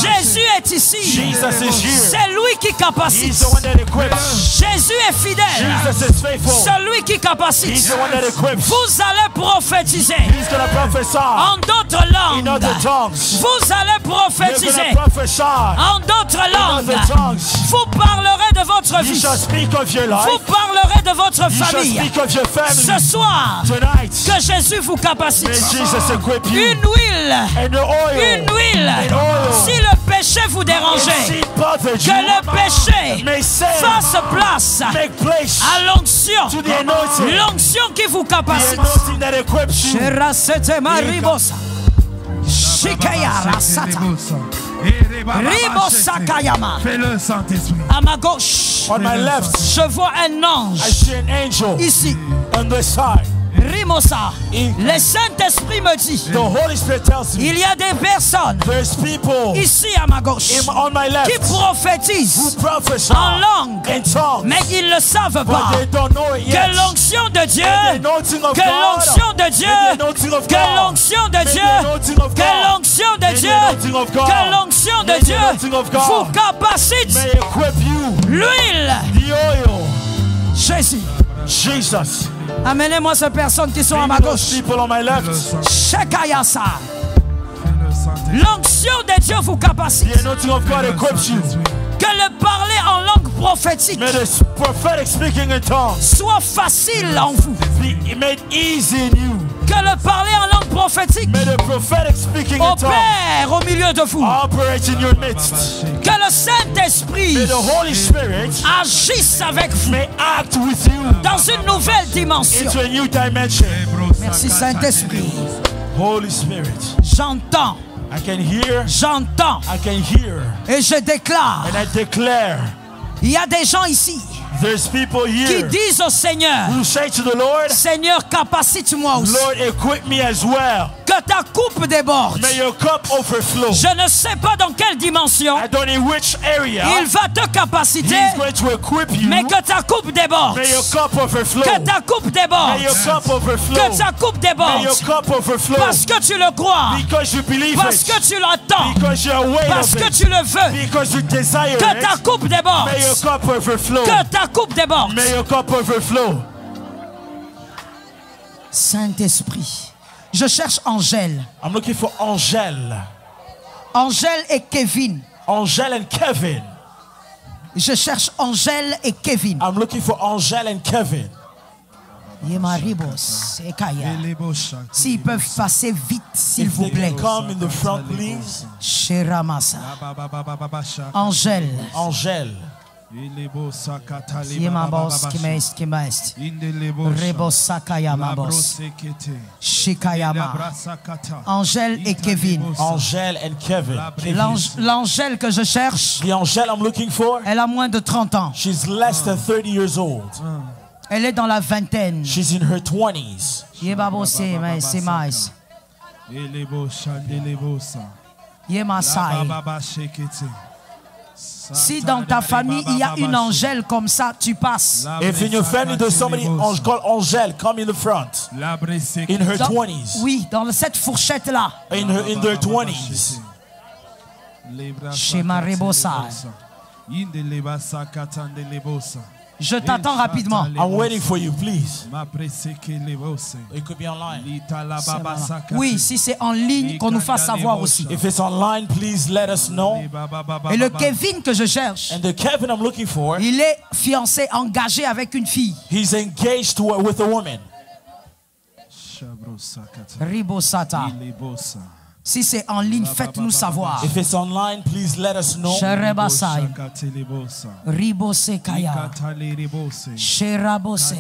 Jésus est ici. C'est lui qui capacite. Jésus est fidèle. Celui qui capacite. Vous allez prophétiser en d'autres langues. Vous allez prophétiser en d'autres langues. Vous parlerez de votre vie. Vous parlerez de votre famille. Ce soir, que Jésus vous capacite. Une huile. Une huile. Si le péché vous dérangeait, que le péché fasse place à l'onction, l'onction qui vous capacite. Fais-le, Saint-Esprit. À ma gauche, on my left, je vois un ange. I see an angel. Ici. On the side. Rimosa. Le Saint-Esprit me dit, the Holy Spirit tells me, il y a des personnes ici à ma gauche on my left, qui prophétisent en langue, mais ils ne savent pas que l'onction de Dieu, que l'onction de Dieu, que l'onction de Dieu, que l'onction de Dieu, que l'onction de Dieu vous capacite. L'huile, Jésus. Jesus. Amenez-moi ces personnes qui sont à ma gauche. Shekayasa. L'onction de Dieu vous capacite. Que le parler en langue prophétique soit facile en vous. Que le parler en langue prophétique opère au milieu de vous. Que le Saint-Esprit agisse avec vous dans une nouvelle dimension. Merci Saint-Esprit. J'entends. J'entends. Et je déclare. Il y a des gens ici qui disent au Seigneur, Seigneur, capacite-moi aussi. Que ta coupe déborde. Je ne sais pas dans quelle dimension il va te capaciter, mais que ta coupe déborde. Que ta coupe déborde. Que ta coupe déborde. Parce que tu le crois. Parce que tu l'attends. Parce que tu le veux. Que ta coupe déborde. Que ta coupe déborde. Saint-Esprit. Je cherche Angèle. I'm looking for Angèle. Angèle et Kevin. Angèle and Kevin. Je cherche Angèle et Kevin. I'm looking for Angèle and Kevin. S'ils peuvent passer vite, s'il vous plaît. Come in the front, please. Angèle. Angèle. Angèle et Kevin. Angèle and Kevin. L'Angèle que je cherche, the Angèle I'm looking for, elle a moins de 30 ans. She's less than 30 years old. Elle est dans la vingtaine. She's in her 20s. Si dans ta famille il y a une Angèle comme ça, tu passes. If in your family there's somebody called Angèle, come in the front. In her 20s. Oui, dans cette fourchette là. In their 20s. Chez Marebosa. Je t'attends rapidement. I'm waiting for you, please. It could be online. Oui, si c'est en ligne, qu'on nous fasse savoir aussi. If it's online, please let us know. Et le Kevin que je cherche, and the Kevin I'm looking for, il est fiancé, engagé avec une fille. He's engaged with a woman. Ribosata. Si c'est en ligne, faites-nous savoir. If it's online, please let us know. Sherebasai. Ribosekaya. Sherabose.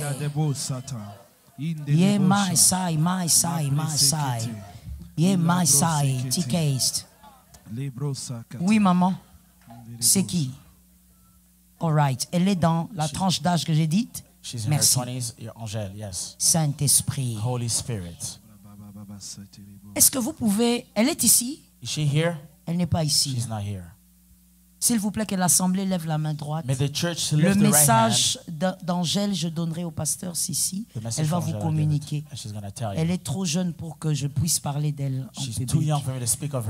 Ye mai sai, mai sai, mai sai. Ye mai sai, tikaist. Oui, maman. C'est qui? All right. Elle est dans la tranche d'âge que j'ai dite. Merci. Angèle, yes. Saint-Esprit. Holy Spirit. Est-ce que vous pouvez... Elle est ici? Is she here? Elle n'est pas ici. She's not here. S'il vous plaît, que l'Assemblée lève la main droite. May the church Le lift message d'Angèle, je donnerai au pasteur Sissi. Elle va vous communiquer. Elle est trop jeune pour que je puisse parler d'elle en public.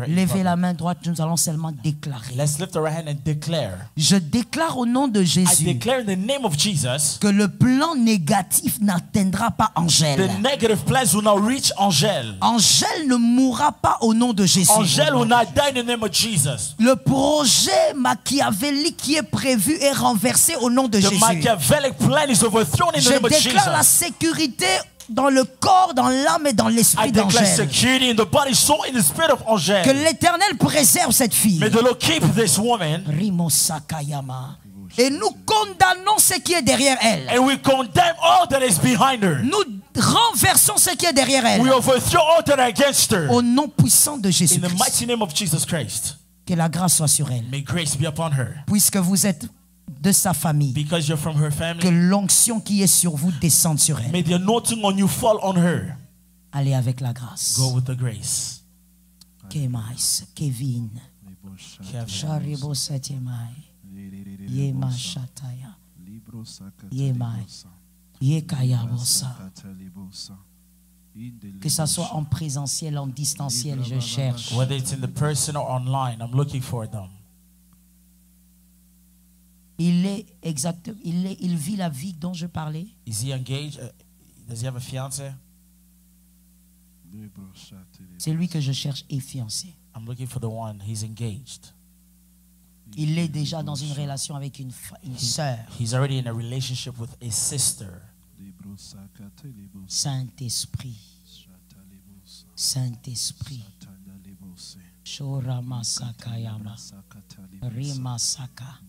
Levez la main droite, nous allons seulement déclarer. Let's lift our hand and declare. Je déclare au nom de Jésus que le plan négatif n'atteindra pas Angèle. The negative plans will not reach Angèle. Angèle ne mourra pas au nom de Jésus. Angèle will not die in the name of Jesus. Le projet machiavélique qui est prévu est renversé au nom de Jésus. The Machiavellic plan is overthrown in the name of Jesus. Je déclare la sécurité dans le corps, dans l'âme et dans l'esprit d'Angèle. Que l'Éternel préserve cette fille. May the Lord keep this woman. Et nous condamnons ce qui est derrière elle. And we condemn all that is behind her. Nous renversons ce qui est derrière elle. We overthrow all that are against her. Au nom puissant de Jésus-Christ. In the mighty name of Jesus Christ. Que la grâce soit sur elle. May grace be upon her. Puisque vous êtes de sa famille. Because you're from her family. Que l'onction qui est sur vous descende sur elle. May the anointing on you fall on her. Allez avec la grâce. Go with the grace. Kevin. Sharibo Satemai. Yema Shataya. Yemai. Yekayabosa. Que ça soit en présentiel, en distanciel, je cherche. Whether it's in the person or online, I'm looking for them. Il vit la vie dont je parlais. Is he engaged? Does he have a fiancé? C'est lui que je cherche et fiancé. I'm looking for the one. He's engaged. Il est déjà dans une relation avec une sœur. He's already in a relationship with a sister. Saint-Esprit. Saint-Esprit. Shorama Sakayama. Rima Saka.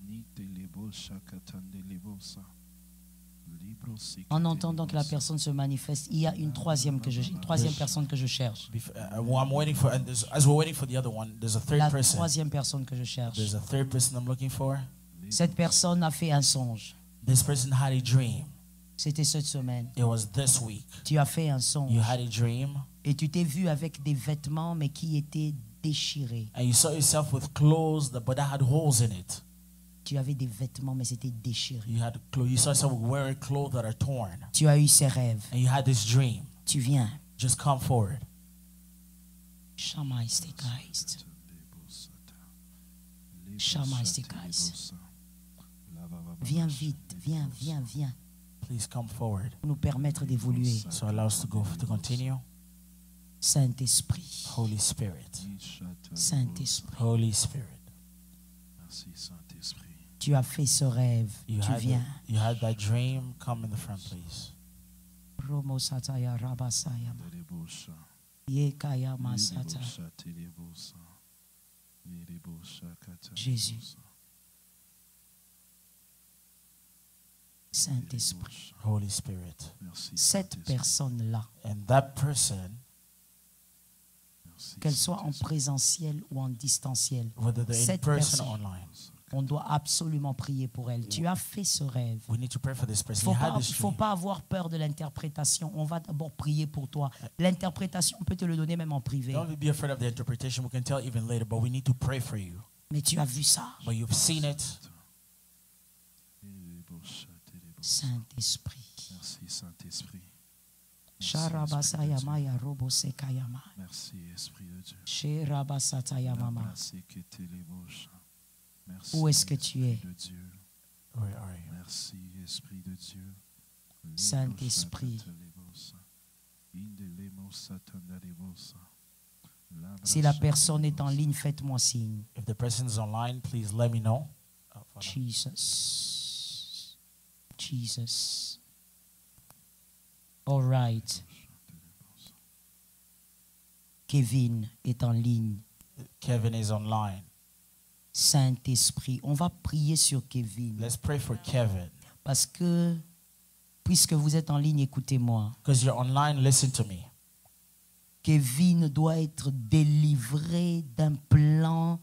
En entendant que la personne se manifeste, il y a une troisième personne que je cherche. I'm waiting for, and as we're waiting for the other one, there's a third person. La troisième personne que je cherche. There's a third person I'm looking for. Cette personne a fait un songe. This person had a dream. C'était cette semaine. It was this week. Tu as fait un songe. You had a dream. Et tu t'es vu avec des vêtements mais qui étaient déchirés. And you saw yourself with clothes but that had holes in it. Tu avais des vêtements mais c'était déchiré. You saw yourself wearing clothes that are torn. Tu as eu ces rêves. And you had this dream. Tu viens. Just come forward. Shamaistikais. Shamaistikais. Viens vite, viens. Please come forward. Pour nous permettre d'évoluer. So allow us to continue. Saint-Esprit. Holy Spirit. Saint-Esprit. Holy Spirit. Merci Saint-Esprit. Tu as fait ce rêve. Tu viens. You had that dream. Come in the front, please. Romo Sataya Rabasaya. Yekaya Masata. Jésus. Saint-Esprit. Holy Spirit. Cette personne-là. And that person. Qu'elle soit en présentiel ou en distanciel. Cette personne, on doit absolument prier pour elle. Tu as fait ce rêve. We need to pray for this person. Il ne faut pas avoir peur de l'interprétation. On va d'abord prier pour toi. L'interprétation, on peut te le donner même en privé. Don't be afraid of the interpretation. We can tell even later, but we need to pray for you. Mais tu as vu ça. But you've seen it. Saint-Esprit. Merci Saint-Esprit. Merci Esprit de Dieu. Où est-ce que tu es? Merci Esprit de Dieu. Saint-Esprit. Si la personne est en ligne, faites-moi signe. If the person is online, please let me know. Jesus. All right. Kevin est en ligne. Kevin is online. Saint-Esprit, on va prier sur Kevin. Let's pray for Kevin. Parce que, puisque vous êtes en ligne, écoutez-moi. Because you're online, listen to me. Kevin doit être délivré d'un plan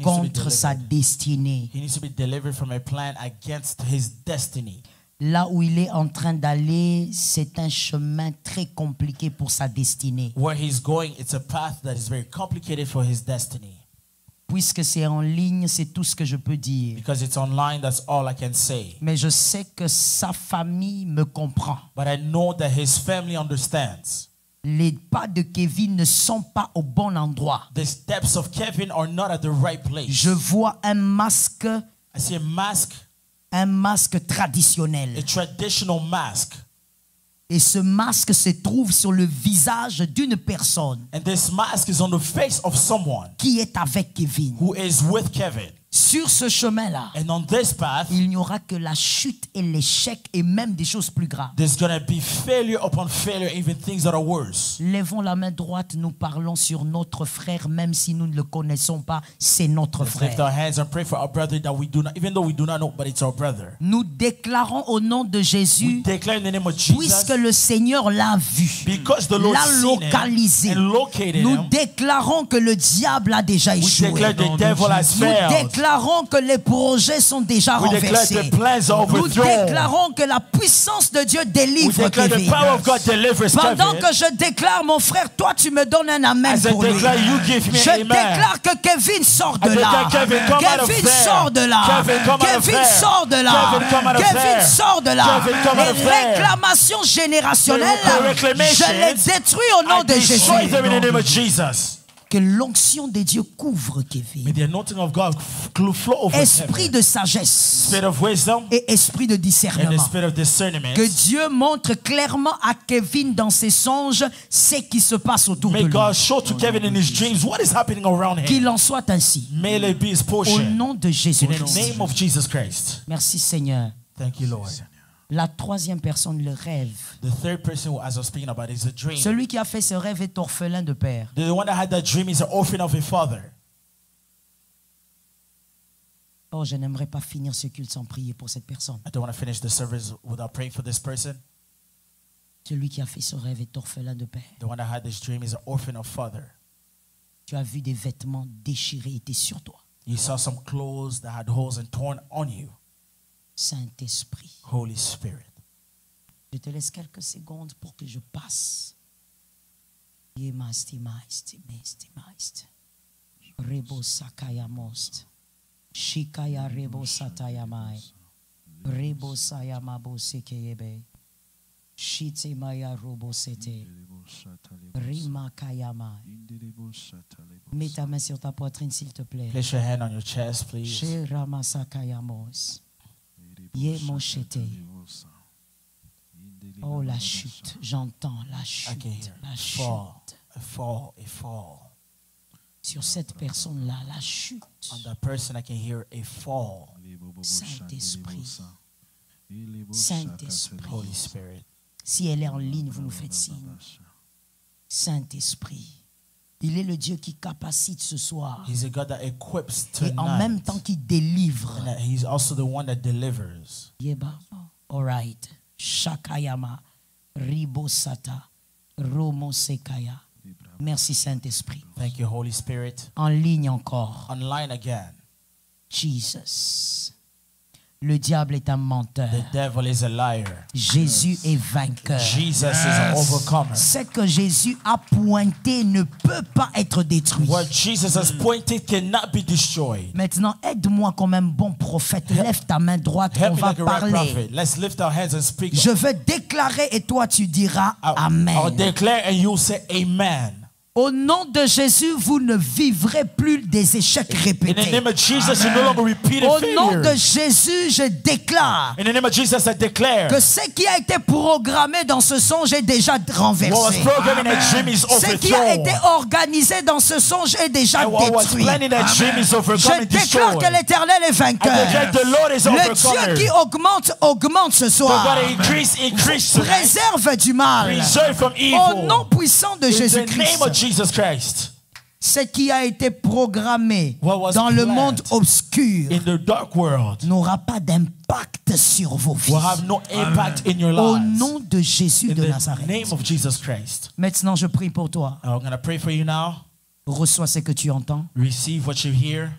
contre sa destinée. He needs to be delivered from a plan against his destiny. Là où il est en train d'aller, c'est un chemin très compliqué pour sa destinée. Where he's going, it's a path that is very complicated for his destiny. Puisque c'est en ligne, c'est tout ce que je peux dire. Because it's online, that's all I can say. Mais je sais que sa famille me comprend. But I know that his family understands. Les pas de Kevin ne sont pas au bon endroit. The steps of Kevin are not at the right place. Je vois un masque. I see a mask. Un masque traditionnel. A traditional mask. Et ce masque se trouve sur le visage d'une personne. And this mask is on the face of someone. Qui est avec Kevin. Who is with Kevin. Sur ce chemin-là, and on this path, il n'y aura que la chute et l'échec et même des choses plus graves. There's going to be failure upon failure, even things that are worse. Lèvons la main droite, nous parlons sur notre frère, même si nous ne le connaissons pas, c'est notre frère. Lift our hands and pray for our brother that we do not, even though we do not know, but it's our brother. Nous déclarons au nom de Jésus, We declare in the name of Jesus, puisque le Seigneur l'a vu, because the Lord l'a seen localisé, him and located nous him, déclarons que le diable a déjà we échoué. declare the devil has Nous failed. déclarons que les projets sont déjà We declare renversés. the plans are Nous overthrown. déclarons que la puissance de Dieu We délivre declare the Kevin. power of God delivers Pendant Kevin. que je déclare, mon frère, toi tu me donnes un amen As I pour lui. declare, you give me Je amen. déclare que Kevin sort de I là. declare Kevin come out of Kevin there. sort de là. Kevin come out of Kevin there. sort de là. Kevin come out of Kevin there. sort de là. Kevin come out of Les there. réclamations générationnelles, The reclamations, je les détruis au nom I de Jésus. destroy them in the name of Jesus. Que l'onction de Dieu couvre May Kevin. the anointing of God flow over Esprit Kevin. de sagesse Spirit of wisdom et esprit de and the discernement. spirit of discernment. Que Dieu montre clairement à Kevin dans ses songes ce qui se passe autour de May lui. God show to Kevin in his dreams what is happening around him. Qu'il en soit ainsi. May it be his Au portion. nom de In Jésus-Christ. the name of Jesus Christ. Merci Seigneur. Thank you, Lord. La troisième personne, le rêve. The third person, as I was speaking about, is a dream. Celui qui a fait ce rêve est orphelin de père. The one that had that dream is an orphan of a father. Oh, je n'aimerais pas finir ce culte sans prier pour cette personne. I don't want to finish the service without praying for this person. Celui qui a fait ce rêve est orphelin de père. The one that had this dream is an orphan of father. Tu as vu des vêtements déchirés étaient sur toi. You saw some clothes that had holes and torn on you. Saint-Esprit, Holy Spirit. je te laisse quelques secondes pour que je passe. Rebo sakaya most. Shikaya rebo satayamai. Rebo sayamabo sekeyebe. Shite maya robo sete. Rima kayama. Mets ta main sur ta poitrine s'il te plaît. Place your hand on your chest, please. She ramasakayamos. Ye moshete. Oh la chute, j'entends la I can chute, hear la a chute. fall, a fall, a fall. Sur cette personne-là, la chute. On that person, I can hear a fall. Saint-Esprit. Saint-Esprit. Holy Spirit. Si elle est en ligne, vous nous faites signe. Saint-Esprit. Il est le Dieu qui capacite ce soir. He's a God that equips Et en même tonight. temps qui délivre. And that he's also the one that delivers. Yeba. All right. Shakayama. Ribosata. Romosekaya. Merci Saint-Esprit. Thank you, Holy Spirit. En ligne encore. Online again. Jesus. Le diable est un menteur. The devil is a liar. Jésus est vainqueur. Jesus is an overcomer. Ce que Jésus a pointé ne peut pas être détruit. What Jesus has pointed cannot be destroyed. Maintenant, aide-moi comme un bon prophète. Lève ta main droite, on Help me va like a right parler. prophet. Let's lift our hands and speak. Je veux déclarer et toi tu diras I'll Amen. declare and you'll say amen. Au nom de Jésus, vous ne vivrez plus des échecs In the répétés. name of Jesus, you no longer repeat Au a nom de failure. Jésus, je déclare In the name of Jesus, I declare que ce qui a été programmé dans ce songe est déjà what was renversé. programmed in that dream is Ce qui a été overthrown. organisé dans ce songe est déjà And what was détruit. planned in that dream is overcome Je and déclare destroyed. que l'Éternel est I declare vainqueur. the Lord is Le Dieu overcomer. qui augmente, augmente ce The soir. God increase tonight. Préserve du mal. Preserve from Au evil. nom puissant de In the name Jésus-Christ. of Jesus Christ. Ce qui a été programmé What was dans le planned monde obscur in the dark world n'aura pas d'impact sur vos vies. will have no impact in your Au lives. nom de Jésus In de the Nazareth. name of Jesus Christ. Maintenant, je prie pour toi. I'm going to pray for you now. Reçois ce que tu entends. Receive what you hear.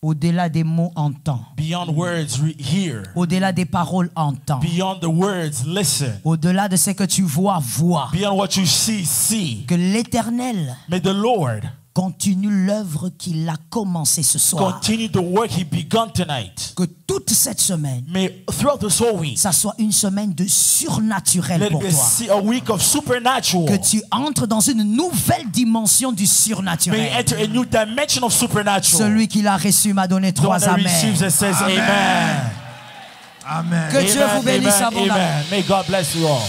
Au-delà des mots, entends. Beyond words, hear. Au-delà des paroles, entends. Beyond the words, listen. Au-delà de ce que tu vois, vois. Beyond what you see. Que l'Éternel May the Lord continue l'œuvre qu'il a commencée ce soir. continue the work He begun tonight. Que toute cette semaine, May throughout this whole week, ça soit une semaine de surnaturel let it pour be toi. a week of supernatural. Que tu entres dans une nouvelle dimension du May you surnaturel. enter a new dimension of supernatural. Celui qui l'a reçu m'a donné The one 3 that receives amens. it says amen. Amen. Que Dieu vous bénisse Amen. abondamment. Amen. May God bless you all.